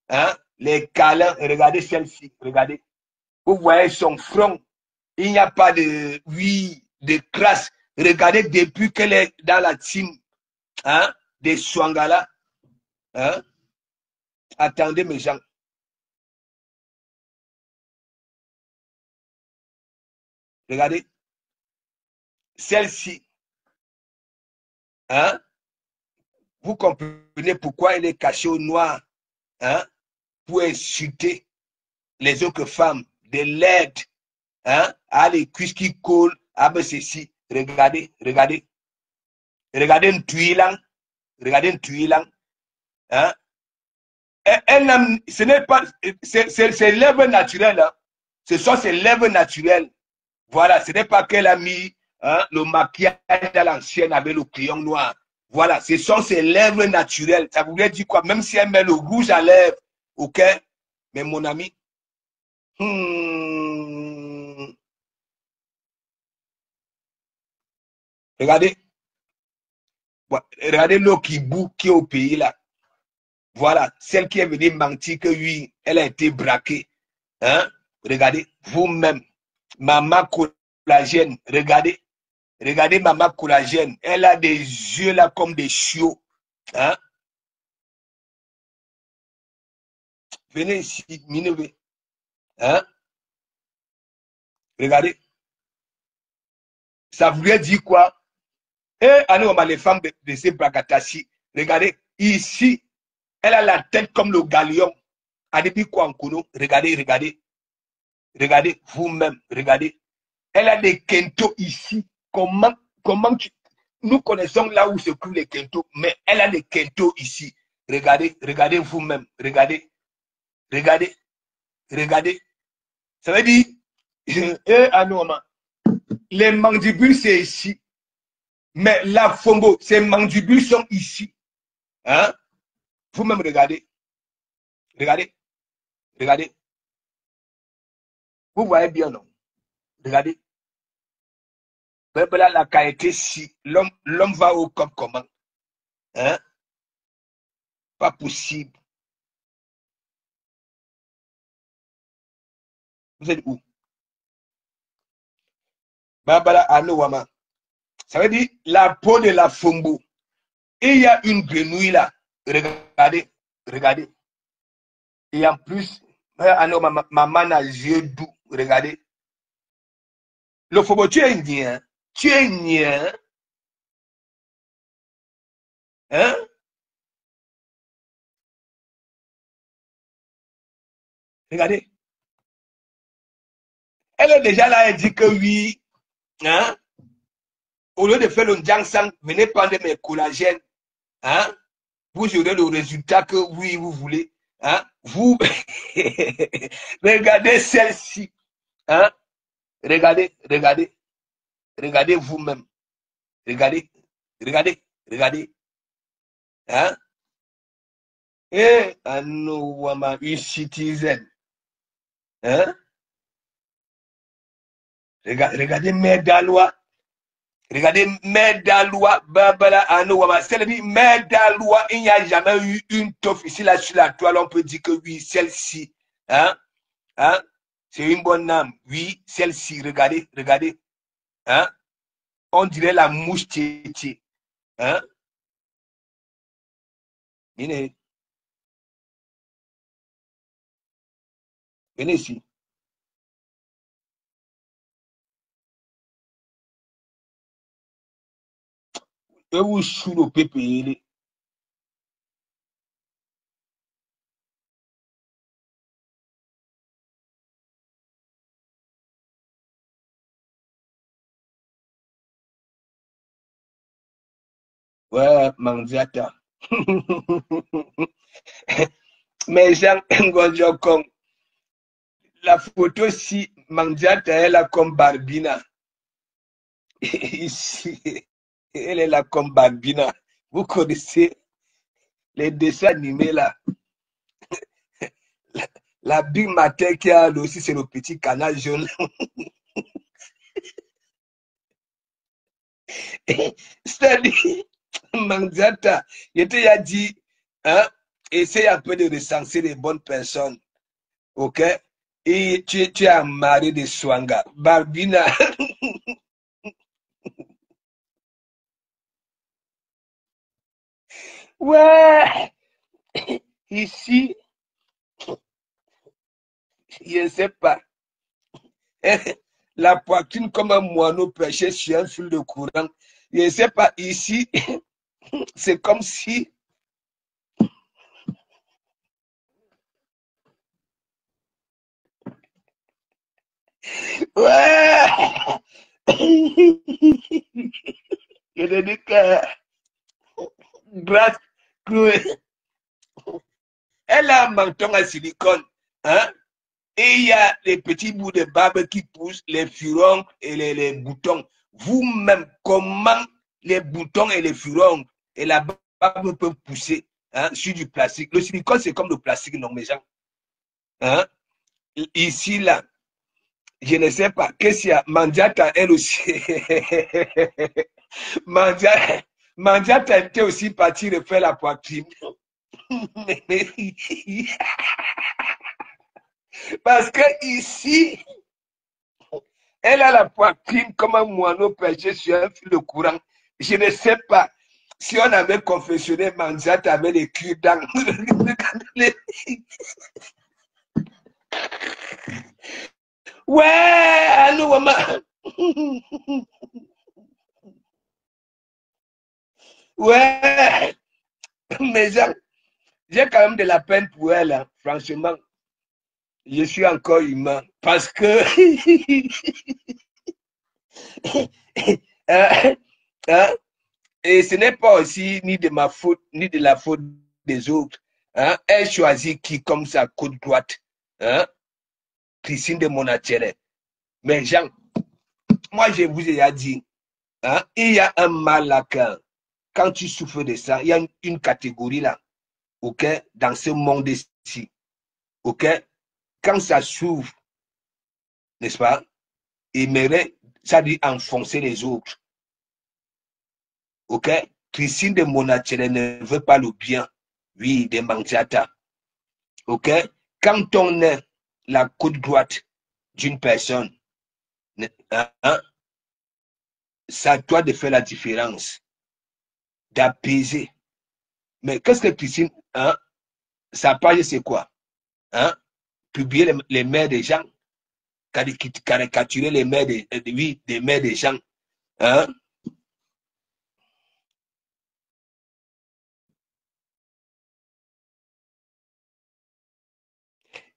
hein, les câlins. Regardez celle-ci. Regardez. Vous voyez son front. Il n'y a pas de, oui, de crasse. Regardez depuis qu'elle est dans la team, hein, des Swangala. Hein. Attendez mes gens. Regardez. Celle-ci, hein, vous comprenez pourquoi elle est cachée au noir, hein, pour insulter les autres femmes, de l'aide, hein, à les cuisses qui collent, à ceci. Regardez, regardez. Regardez une tuilang. Regardez une tuilang. Hein. Ce n'est pas, c'est lèvres naturelles. Hein. Ce sont ses lèvres naturelles. Voilà, ce n'est pas qu'elle a mis, hein, le maquillage à l'ancienne avec le crayon noir. Voilà, ce sont ses lèvres naturelles. Ça voudrait dire quoi? Même si elle met le rouge à lèvres, ok? Mais mon ami, regardez, regardez l'eau qui boue qui est au pays là. Voilà, celle qui est venue mentir que oui, elle a été braquée. Hein? Regardez, vous-même, maman collagène, regardez. Regardez maman collagène, elle a des yeux là comme des chiots. Hein? Venez ici, Minevé. Hein? Regardez. Ça voulait dire quoi? Et les femmes de ces bragatassi, regardez, ici, elle a la tête comme le galion. Adepi Kwankono, regardez, regardez. Regardez, vous-même, regardez. Elle a des kentos ici. Comment nous connaissons là où se trouvent les kentos, mais elle a des kentos ici. Regardez, regardez vous-même, regardez. Regardez, regardez. Ça veut dire, les mandibules, c'est ici. Mais la fombo, ces mandibules sont ici. Hein? Vous-même, regardez. Regardez. Regardez. Vous voyez bien, non? Regardez. Là, la qualité, si l'homme va au corps comment? Hein? Pas possible. Vous êtes où? Babala Anouama. Ça veut dire la peau de la fombo. Et il y a une grenouille là. Regardez. Regardez. Et en plus, maman a les yeux doux. Regardez. Le fombo, tu es indien. Tu es indien. Hein? Regardez. Elle est déjà là, elle dit que oui. Hein? Au lieu de faire le Jiangsang, venez prendre mes collagènes. Hein? Vous aurez le résultat que oui, vous voulez. Hein? Vous, regardez celle-ci. Hein? Regardez, regardez. Regardez vous-même. Regardez, regardez, regardez. Hein? Et une citizen. Hein? Regardez Mère Dalois. Regardez Mère Dalois, Babala Anouama. C'est-à-dire Mère Dalois, il n'y a jamais eu une toffe ici là sur la toile. On peut dire que oui, celle-ci. Hein? Hein? C'est une bonne âme. Oui, celle-ci. Regardez, regardez. Hein? On dirait la mouche tchétché. Hein? Venez, venez ici. Et vous sous le pépé. Ouais, Mandiata. Mais Jean Ngojo Kong, la photo si Mandiata est là comme Barbina. Ici, elle est là comme Barbina. Vous connaissez les dessins animés là. La Big Matin qui a aussi, c'est le petit canal jaune. C'est-à-dire, Mandiata, il t'a dit, hein, essaye un peu de recenser les bonnes personnes. Ok? Et tu es amarré de Swanga. Barbina. Ouais. Ici, je ne sais pas. La poitrine comme un moineau perché sur un fil de courant. Je ne sais pas. Ici, c'est comme si. Ouais. Je te dis que grâce que elle a un menton à silicone. Hein? Et il y a les petits bouts de barbe qui poussent, les furoncles et les boutons. Vous-même, comment les boutons et les furoncles et la barbe peuvent pousser, hein, sur du plastique? Le silicone, c'est comme le plastique, non, mes gens. Hein? Ici, là, je ne sais pas. Qu'est-ce qu'il y a? Mandiata, elle aussi. Mandiata était aussi partie refaire la poitrine. Parce que ici, elle a la poitrine comme un moineau perché sur un fil de courant. Je ne sais pas si on avait confectionné Mandiata avec les cure-dents. Ouais, nous, maman. Ouais, mais j'ai quand même de la peine pour elle, hein. Franchement. Je suis encore humain parce que hein, hein, et ce n'est pas aussi ni de ma faute ni de la faute des autres. Hein. Elle choisit qui comme sa côte droite, hein, Christine de Monachere. Mais Jean, moi je vous ai dit, hein, il y a un mal là quand tu souffres de ça, il y a une catégorie là, ok, dans ce monde-ci, ok, quand ça s'ouvre, n'est-ce pas, aimerait, ça dit enfoncer les autres. Ok? Christine de Monachere ne veut pas le bien, oui, de Mandiata. Ok? Quand on est la côte droite d'une personne, hein, c'est à toi de faire la différence, d'apaiser. Mais qu'est-ce que Christine, hein, sa page, c'est quoi? Hein? Publier les mères des gens, caricaturer les mères oui, des mères des gens. Hein?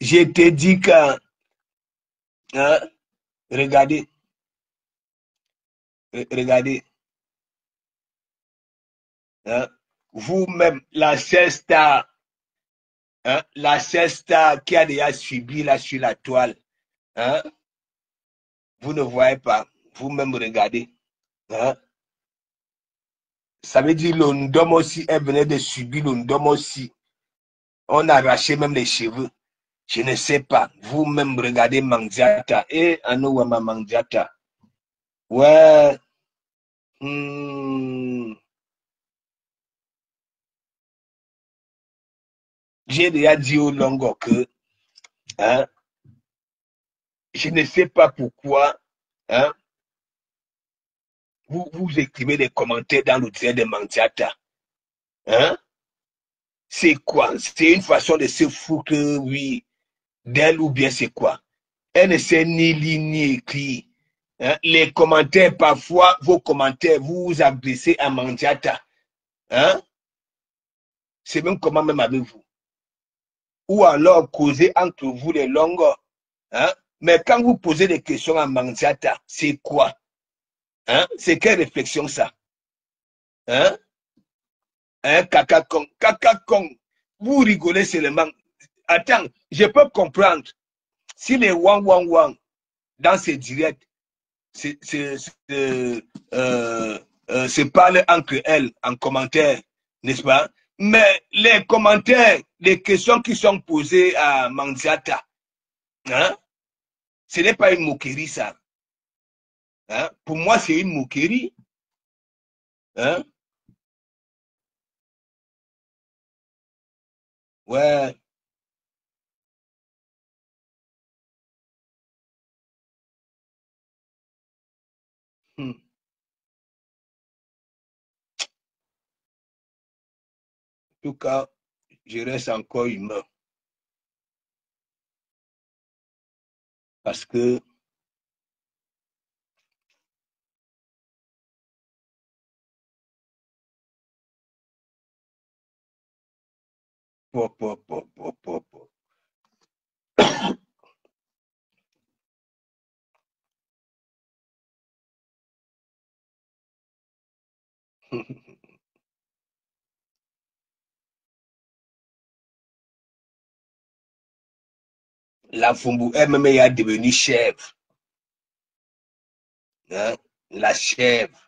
Je te dis que, hein, regardez, regardez, hein, vous-même, la star, hein, la star qui a déjà subi là sur la toile, hein, vous ne voyez pas, vous-même regardez. Hein, ça veut dire l'ondom aussi, elle venait de subir l'ondom aussi. On a arraché même les cheveux. Je ne sais pas. Vous-même regardez Mandiata. Et Anouama Mandiata. Ouais. Hmm, j'ai déjà dit au Longo que, hein, je ne sais pas pourquoi, hein, vous écrivez des commentaires dans le trait de Mandiata. Hein? C'est quoi? C'est une façon de se foutre, oui, d'elle ou bien c'est quoi? Elle ne sait ni lire ni écrire. Hein? Les commentaires, parfois, vos commentaires, vous vous adressez à Mandiata. Hein? C'est même comment même avec vous. Ou alors causer entre vous les longues. Hein? Mais quand vous posez des questions à Mandiata, c'est quoi? Hein? C'est quelle réflexion ça? Hein? Hein? Caca con. Caca con. Vous rigolez seulement. Attends, je peux comprendre. Si les wang wang wang dans ces directs se parlent entre elles en commentaire, n'est-ce pas? Mais les commentaires, les questions qui sont posées à Manziata, hein, ce n'est pas une moquerie, ça. Hein? Pour moi, c'est une moquerie. Hein? Ouais. Hmm. En tout cas, je reste encore humain. Parce que, pop, pop, pop, pop, pop, pop. La Fumbu elle-même est devenue chèvre. Hein? La chèvre.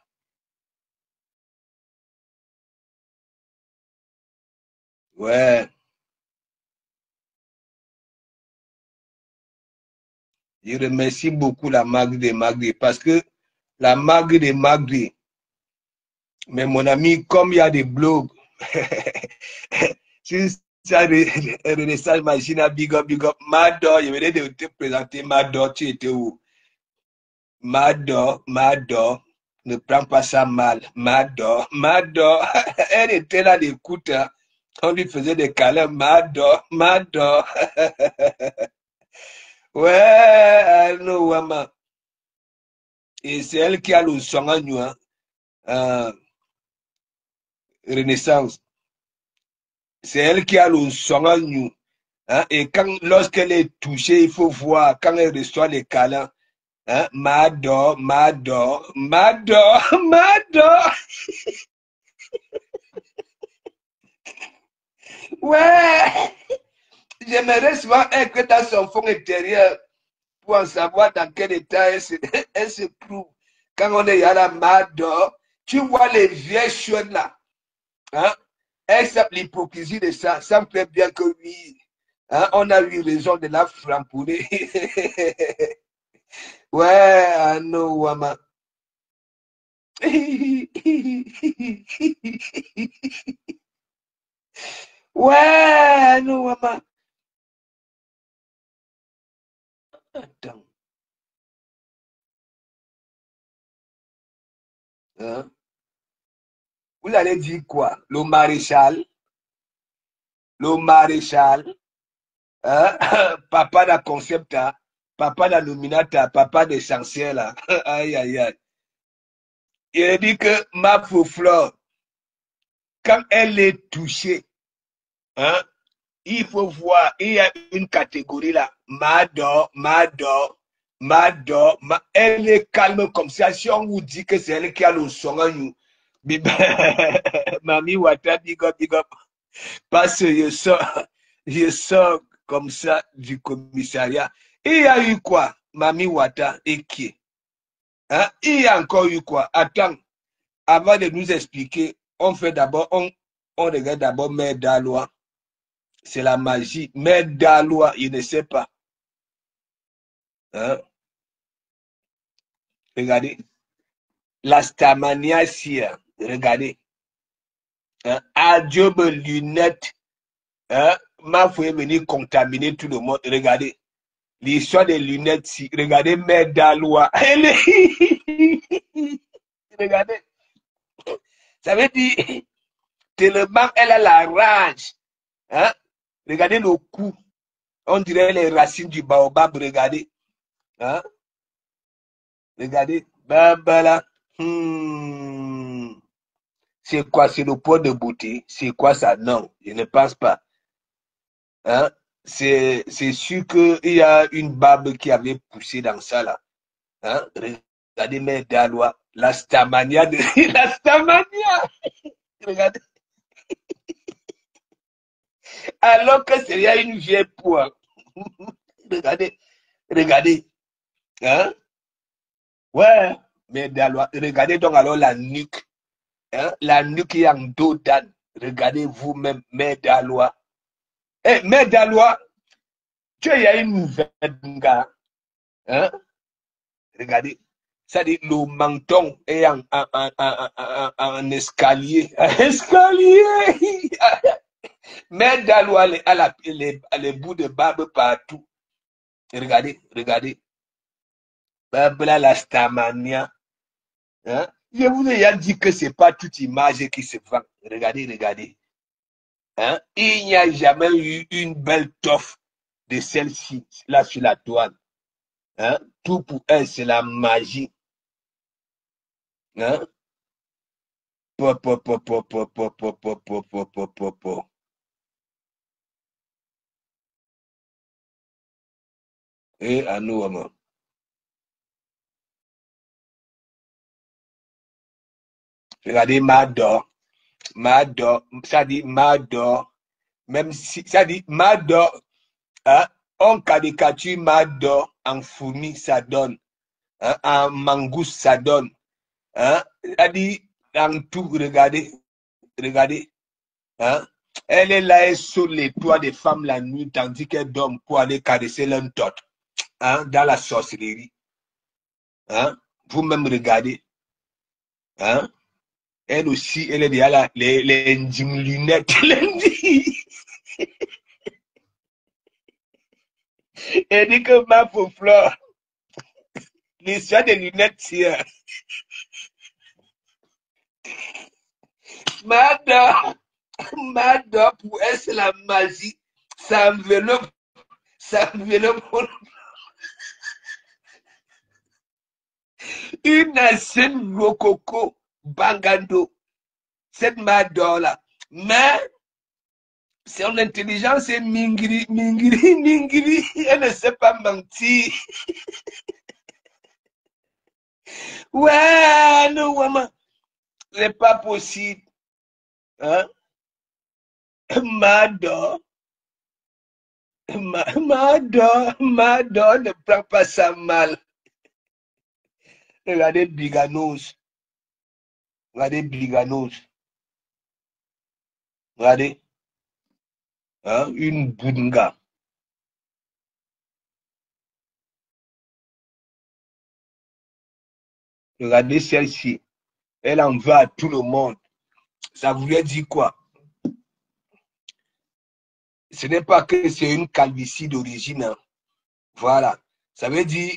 Ouais. Je remercie beaucoup la Magde de Magde parce que la Magde de Magde, mais mon ami, comme il y a des blogs, si ça Renaissance Machine à big up, Mado, je venais de te présenter Mado, tu étais où? Mado, ne prends pas ça mal. Mado, elle était là d'écoute, hein. On lui faisait des câlins, Mado. Ouais, no, Wama. Et c'est elle qui a le son à nous, hein. Renaissance. C'est elle qui a le son à nous. Hein. Et quand, lorsqu'elle est touchée, il faut voir, quand elle reçoit les câlins, hein, Mado. Ouais, j'aimerais souvent être dans son fond intérieur pour en savoir dans quel état elle se trouve. Quand on est à la Mado, tu vois les vieilles choses là. Hein? Except l'hypocrisie de ça, ça me fait bien que oui, hein, on a eu raison de la framponner. Ouais, ah non, Wama. Ouais, non, Wama. Attends. Hein? Vous allez dire quoi? Le maréchal, hein? Papa da concepta, papa da nominata, papa d'essentiel. Aïe, aïe, aïe. Il dit que ma fleur, quand elle est touchée, hein, il faut voir, il y a une catégorie là, elle est calme comme ça. Si on vous dit que c'est elle qui a le son à nous, Mami Wata, big up, parce que je sors comme ça du commissariat. Il y a eu quoi, Mami Wata et qui? Hein? Il y a encore eu quoi? Attends, avant de nous expliquer, on fait d'abord, on regarde d'abord Mère Dalois. C'est la magie. Mère Dalois, il ne sait pas. Hein? Regardez. La stamaniacia. Regardez. Hein? Adieu, mes lunettes. Hein? Ma fouille est venue contaminer tout le monde. Regardez. L'histoire des lunettes, si. Regardez, Mère Dalois. Regardez. Ça veut dire, tellement elle a la rage. Hein? Regardez le cou. On dirait les racines du baobab. Regardez. Hein? Regardez. Babala. C'est quoi? C'est le pot de beauté? C'est quoi ça? Non, je ne pense pas. Hein? C'est sûr qu'il y a une barbe qui avait poussé dans ça là. Hein? Regardez mes Dalois. La stamania de la stamania. Regardez. Alors que c'est une vieille poire. Regardez. Regardez. Hein? Ouais. Mais Dalois. Regardez donc alors la nuque. Hein? La nuque est en dos d'âne. Regardez vous-même, Mère Dalois. Eh, Mère Dalois, tu sais, il y a une nouvelle, gars. Hein? Regardez. Ça dit, le menton est en escalier. Un escalier! Mère Dalois, elle a les bouts de barbe partout. Regardez, regardez. Babla la stamania. Hein? Je vous ai déjà dit que ce n'est pas toute image qui se vend. Regardez, regardez. Hein? Il n'y a jamais eu une belle toffe de celle-ci, là sur la toile. Hein? Tout pour elle, c'est la magie. Hein? Po, po, po, po, po, po, po, po, po, po, po, po, po. Et à nous, maman. Regardez, Mador. Mador. Ça dit Mador. Même si, ça dit Mador. Hein? En caricature, Mador, en fourmi, ça donne. Hein? En mangouste, ça donne. Hein? Ça dit, en tout, regardez. Regardez. Hein? Elle est là, elle sur les toits des femmes la nuit, tandis qu'elle dorment pour aller caresser l'un d'autre. Hein? Dans la sorcellerie. Hein? Vous-même regardez. Hein? Elle aussi, elle est déjà là, les lunettes. Elle dit que ma pauvre fleur, l'histoire des lunettes, c'est Madame, Madame, pour elle, c'est la magie. Ça enveloppe, ça enveloppe une ancienne rococo bangando. Cette Madame là. Mais son intelligence est mingri, mingri, mingri. Elle ne sait pas mentir. Ouais, non, maman. C'est pas possible. Hein? Madame. Madame ne prend pas ça mal. Regardez Biganos. Regardez Biganos. Regardez. Hein? Une bunga. Regardez celle-ci. Elle en veut à tout le monde. Ça voulait dire quoi? Ce n'est pas que c'est une calvitie d'origine. Hein. Voilà. Ça veut dire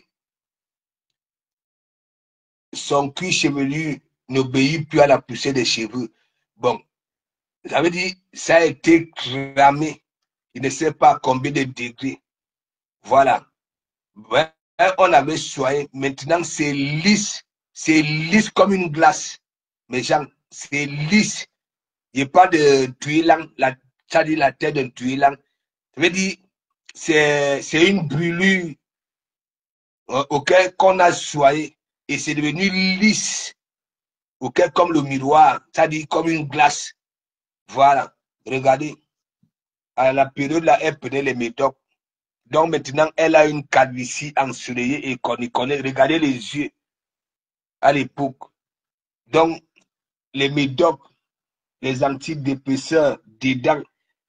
son cuir chevelu n'obéit plus à la poussée des cheveux. Bon, ça veut dire ça a été cramé. Il ne sait pas combien de degrés. Voilà. Ouais, on avait soigné. Maintenant, c'est lisse. C'est lisse comme une glace. Mes gens, c'est lisse. Il n'y a pas de tuilang. Ça dit la tête d'un tuilang. Ça veut dire c'est une brûlure auquel qu'on a soigné. Et c'est devenu lisse. Auquel comme le miroir. Ça dit comme une glace. Voilà. Regardez. À la période là, elle prenait les médocs. Donc maintenant, elle a une calvitie ensoleillée et qu'on y connaît. Regardez les yeux à l'époque. Donc, les médocs, les antidépresseurs dedans,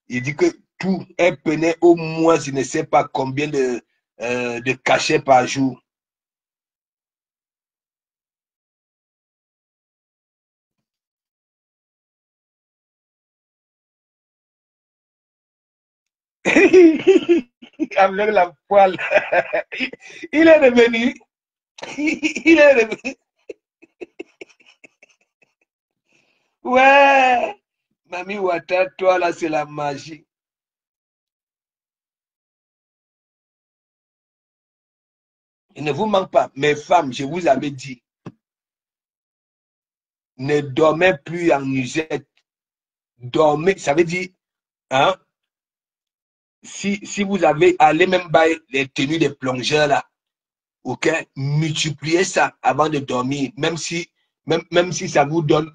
il dit que tout, elle prenait au moins, je ne sais pas combien de cachets par jour. Avec la poêle. Il est revenu. Il est revenu. Ouais. Mamie Ouattara, toi là, c'est la magie. Il ne vous manque pas. Mes femmes, je vous avais dit, ne dormez plus en usette. Dormez, ça veut dire, hein, si vous avez, allez même by les tenues des plongeurs là, ok, multipliez ça avant de dormir, même si ça vous donne,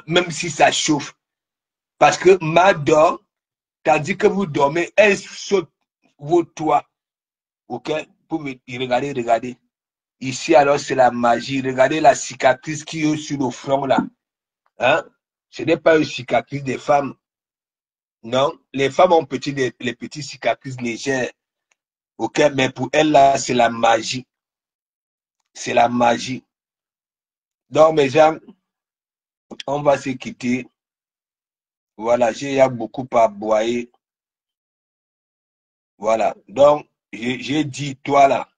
même si ça chauffe. Parce que ma dort, tandis que vous dormez, elle saute vos toits, ok, pour me regarder, regardez. Ici, alors, c'est la magie. Regardez la cicatrice qui est sur le front là. Hein? Ce n'est pas une cicatrice des femmes. Non, les femmes ont les petites cicatrices légères. OK, mais pour elles, là, c'est la magie. C'est la magie. Donc, mes gens, on va se quitter. Voilà, j'ai beaucoup à boire. Voilà. Donc, j'ai dit, toi, là,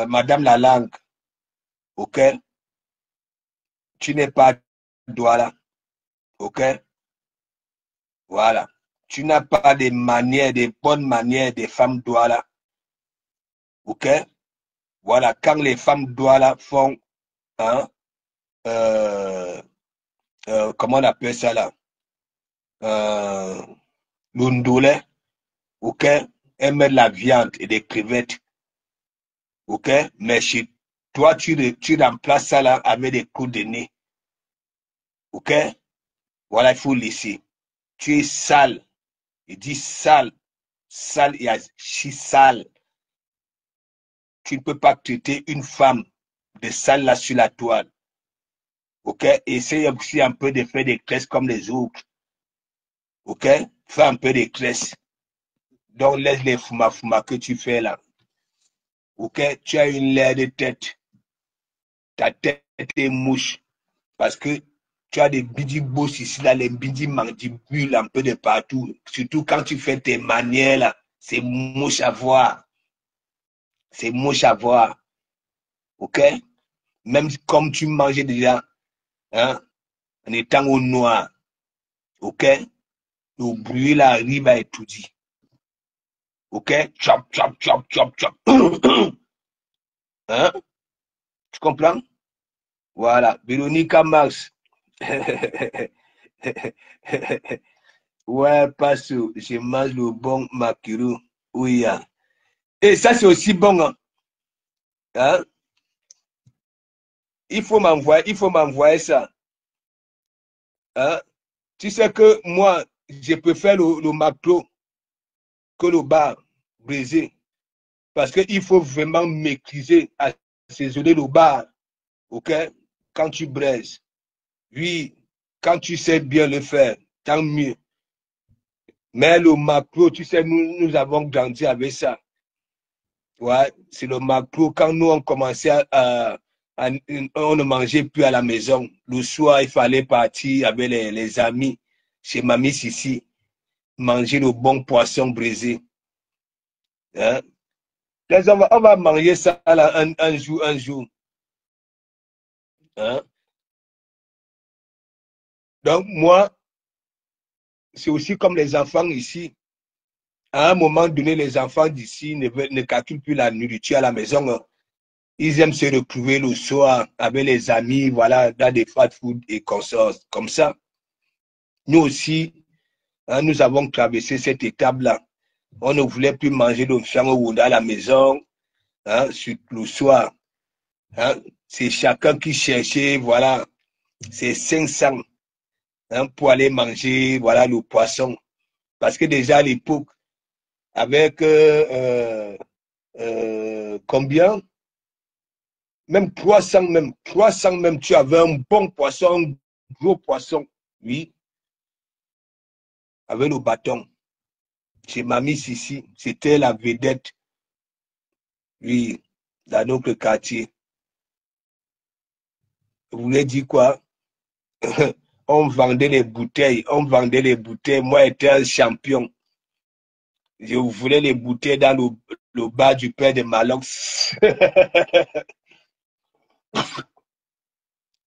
Madame la langue, OK, tu n'es pas Douala. OK? Voilà. Tu n'as pas des manières, des bonnes manières des femmes Douala. OK? Voilà. Quand les femmes Douala font, hein, euh, comment on appelle ça là? Euh, L'undoulet, OK? Elles mettent la viande et des crevettes. OK? Mais chez toi, tu remplaces ça là avec des coups de nez. OK? Voilà, il faut laisser. Tu es sale. Il dit sale. Sale, il y a chi sale. Tu ne peux pas traiter une femme de sale là sur la toile. OK? Essaye aussi un peu de faire des tresses comme les autres. OK? Fais un peu de tresses. Donc, laisse les fuma que tu fais là. OK? Tu as une laire de tête. Ta tête est mouche. Parce que tu as des bidi boss ici, là, les bidi mandibules un peu de partout. Surtout quand tu fais tes manières là. C'est mouche à voir. C'est mouche à voir. OK? Même comme tu mangeais déjà, hein, en étant au noir. OK? Le bruit là arrive à étudier. OK? Chop, chop, chop, chop, chop. Hein? Tu comprends? Voilà. Véronica Mars. Ouais, parce que je mange le bon maquereau. Oui. Hein. Et ça, c'est aussi bon. Hein? Hein? Il faut m'envoyer ça. Hein? Tu sais que moi, je préfère le macro que le bar brisé. Parce qu'il faut vraiment maîtriser, assaisonner le bar. OK? Quand tu braises. Oui, quand tu sais bien le faire, tant mieux. Mais le macro, tu sais, nous avons grandi avec ça. Ouais, c'est le macro. Quand nous, on commençait on ne mangeait plus à la maison. Le soir, il fallait partir avec les amis chez Mamie Sissi, manger le bon poisson brisé. Hein? On va manger ça là, un jour, un jour. Hein? Donc, moi, c'est aussi comme les enfants ici. À un moment donné, les enfants d'ici ne calculent plus la nourriture à la maison. Hein. Ils aiment se retrouver le soir avec les amis, voilà, dans des fast-food et consorts. Comme ça, nous aussi, hein, nous avons traversé cette étape-là. On ne voulait plus manger le fiango à la maison, hein, sur le soir. Hein. C'est chacun qui cherchait, voilà, c'est 500 hein, pour aller manger, voilà, le poisson. Parce que déjà à l'époque, avec combien? Même 300 même, 300 même, tu avais un bon poisson, un gros poisson, oui, avec le bâton. Chez Mamie Sissi, c'était la vedette, oui, dans notre quartier. Vous voulez dire quoi? On vendait les bouteilles, on vendait les bouteilles. Moi, j'étais un champion. Je voulais les bouteilles dans le bar du père de Malox.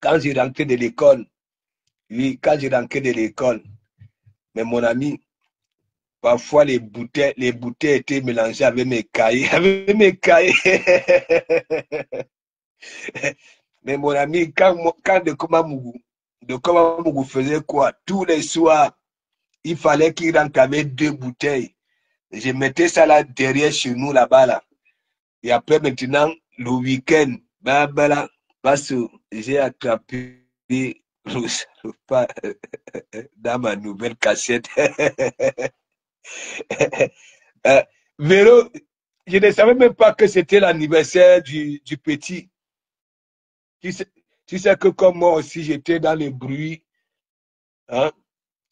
Quand j'ai rentré de l'école, oui, quand j'ai rentré de l'école, mais mon ami, parfois les bouteilles étaient mélangées avec mes cahiers, avec mes cahiers. Mais mon ami, quand de Komamougou faisait quoi? Tous les soirs, il fallait qu'il rentre avec 2 bouteilles. Je mettais ça là derrière chez nous là-bas là. Et après maintenant, le week-end, là, parce que j'ai attrapé le pas dans ma nouvelle cassette. Vélo, je ne savais même pas que c'était l'anniversaire du petit. Tu sais, tu sais que comme moi aussi, j'étais dans le bruit. Hein?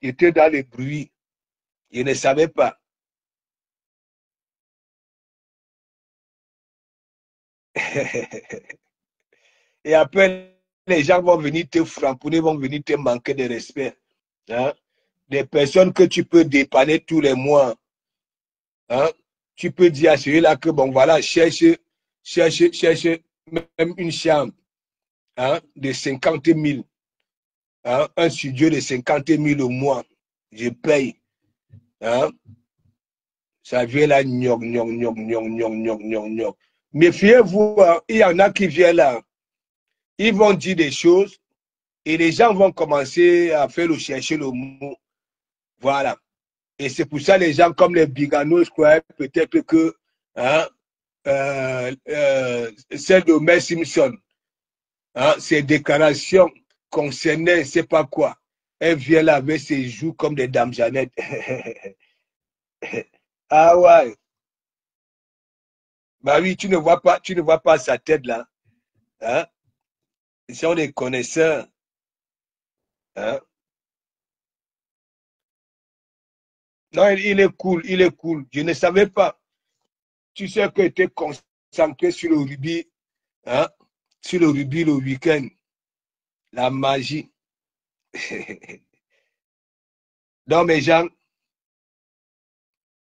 J'étais dans les bruits. Je ne savais pas. Et après, les gens vont venir te framponner, vont venir te manquer de respect. Hein? Des personnes que tu peux dépanner tous les mois. Hein? Tu peux dire à celui-là que, bon, voilà, cherche même une chambre, hein, de 50 000. Hein? Un studio de 50 000 au mois. Je paye. Hein? Ça vient là, gnog, gnog, gnog, gnog, gnog, gnog, gnog, gnog. Méfiez-vous, hein, il y en a qui viennent là. Ils vont dire des choses et les gens vont commencer à faire chercher le mot. Voilà. Et c'est pour ça les gens comme les biganos, je crois peut-être que hein, celle de Mel Simpson, hein, ses déclarations concernaient, je ne sais pas quoi. Elle vient là avec ses joues comme des dames Jeannette. Ah ouais. Bah oui, tu ne vois pas sa tête là. Hein? Ils sont des connaisseurs. Hein? Non, il est cool, il est cool. Je ne savais pas. Tu sais que tu es concentré sur le rugby, hein? Sur le rugby le week-end. La magie. Donc, mes gens,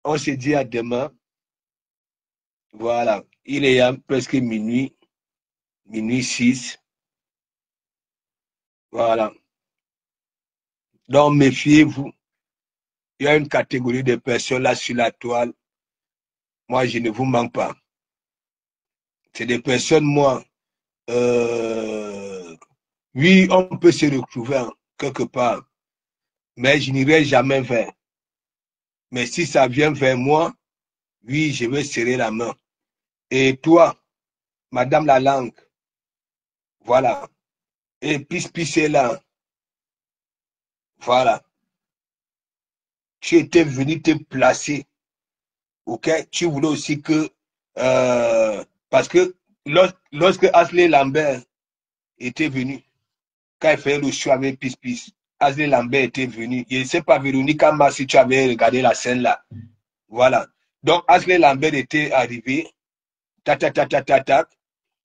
on se dit à demain. Voilà. Il est presque minuit, minuit 6. Voilà. Donc, méfiez-vous. Il y a une catégorie de personnes là sur la toile. Moi, je ne vous mens pas. C'est des personnes, moi, oui, on peut se retrouver hein, quelque part, mais je n'irai jamais vers. Mais si ça vient vers moi, oui, je vais serrer la main. Et toi, Madame la langue, voilà. Et pisse est là, voilà. Tu étais venu te placer, ok? Tu voulais aussi que, parce que lorsque Ashley Lambert était venu, quand il fait le show avec Pisse, Ashley Lambert était venu. Je ne sais pas, Véronique Amma, si tu avais regardé la scène là. Voilà. Donc, Ashley Lambert était arrivé. Ta.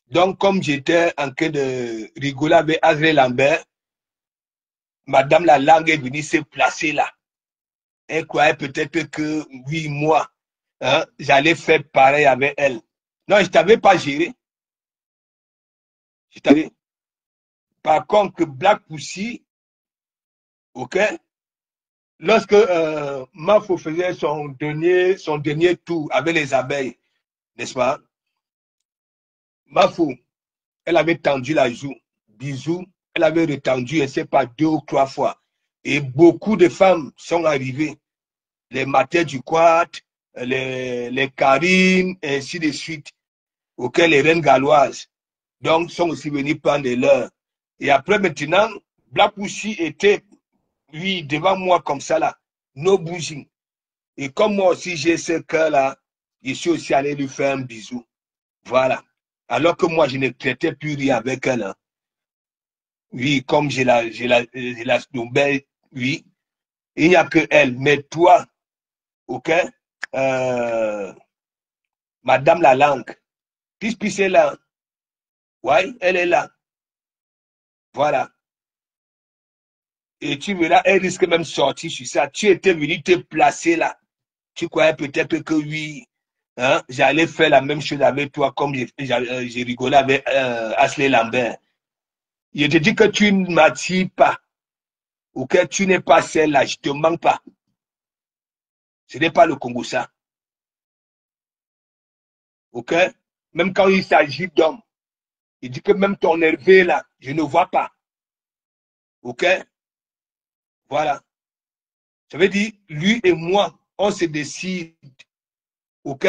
Donc, comme j'étais en train de rigoler avec Ashley Lambert, Madame la langue est venue se placer là. Elle croyait peut-être que, oui, moi, hein, j'allais faire pareil avec elle. Non, je ne t'avais pas géré. Je t'avais. Par contre, Black Pussy, ok, lorsque Mafo faisait son dernier tour avec les abeilles, n'est-ce pas? Mafo, elle avait tendu la joue. Bisous, elle avait retendu, je ne sais pas, 2 ou 3 fois. Et beaucoup de femmes sont arrivées. Les matins du quad, les Karines, et ainsi de suite. Auxquelles les reines galloises. Donc, sont aussi venus prendre l'heure. Et après, maintenant, Black Pussy était, oui, devant moi comme ça, là. No bouging. Et comme moi aussi, j'ai ce cœur-là, je suis aussi allé lui faire un bisou. Voilà. Alors que moi, je ne traitais plus rien avec elle. Hein. Oui, comme j'ai la Snowbell, oui. Il n'y a que elle. Mais toi, ok, euh, Madame la langue, puisque c'est là, ouais, elle est là. Voilà. Et tu verras, elle risque même de sortir sur ça. Tu étais venu te placer là. Tu croyais peut-être que oui, hein, j'allais faire la même chose avec toi comme j'ai rigolé avec Ashley Lambert. Je te dis que tu ne m'attires pas ou que tu n'es pas celle-là. Je ne te mens pas. Ce n'est pas le Congo ça. OK? Même quand il s'agit d'hommes, il dit que même ton élevé là, je ne vois pas. OK? Voilà. Ça veut dire, lui et moi, on se décide. OK?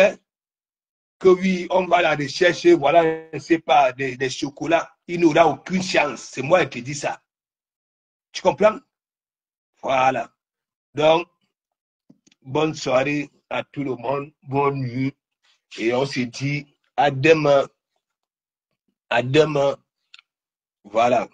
Que oui, on va à la recherche, voilà, je ne sais pas, des chocolats. Il n'aura aucune chance. C'est moi qui te dis ça. Tu comprends? Voilà. Donc, bonne soirée à tout le monde. Bonne nuit. Et on se dit à demain. À demain. Voilà.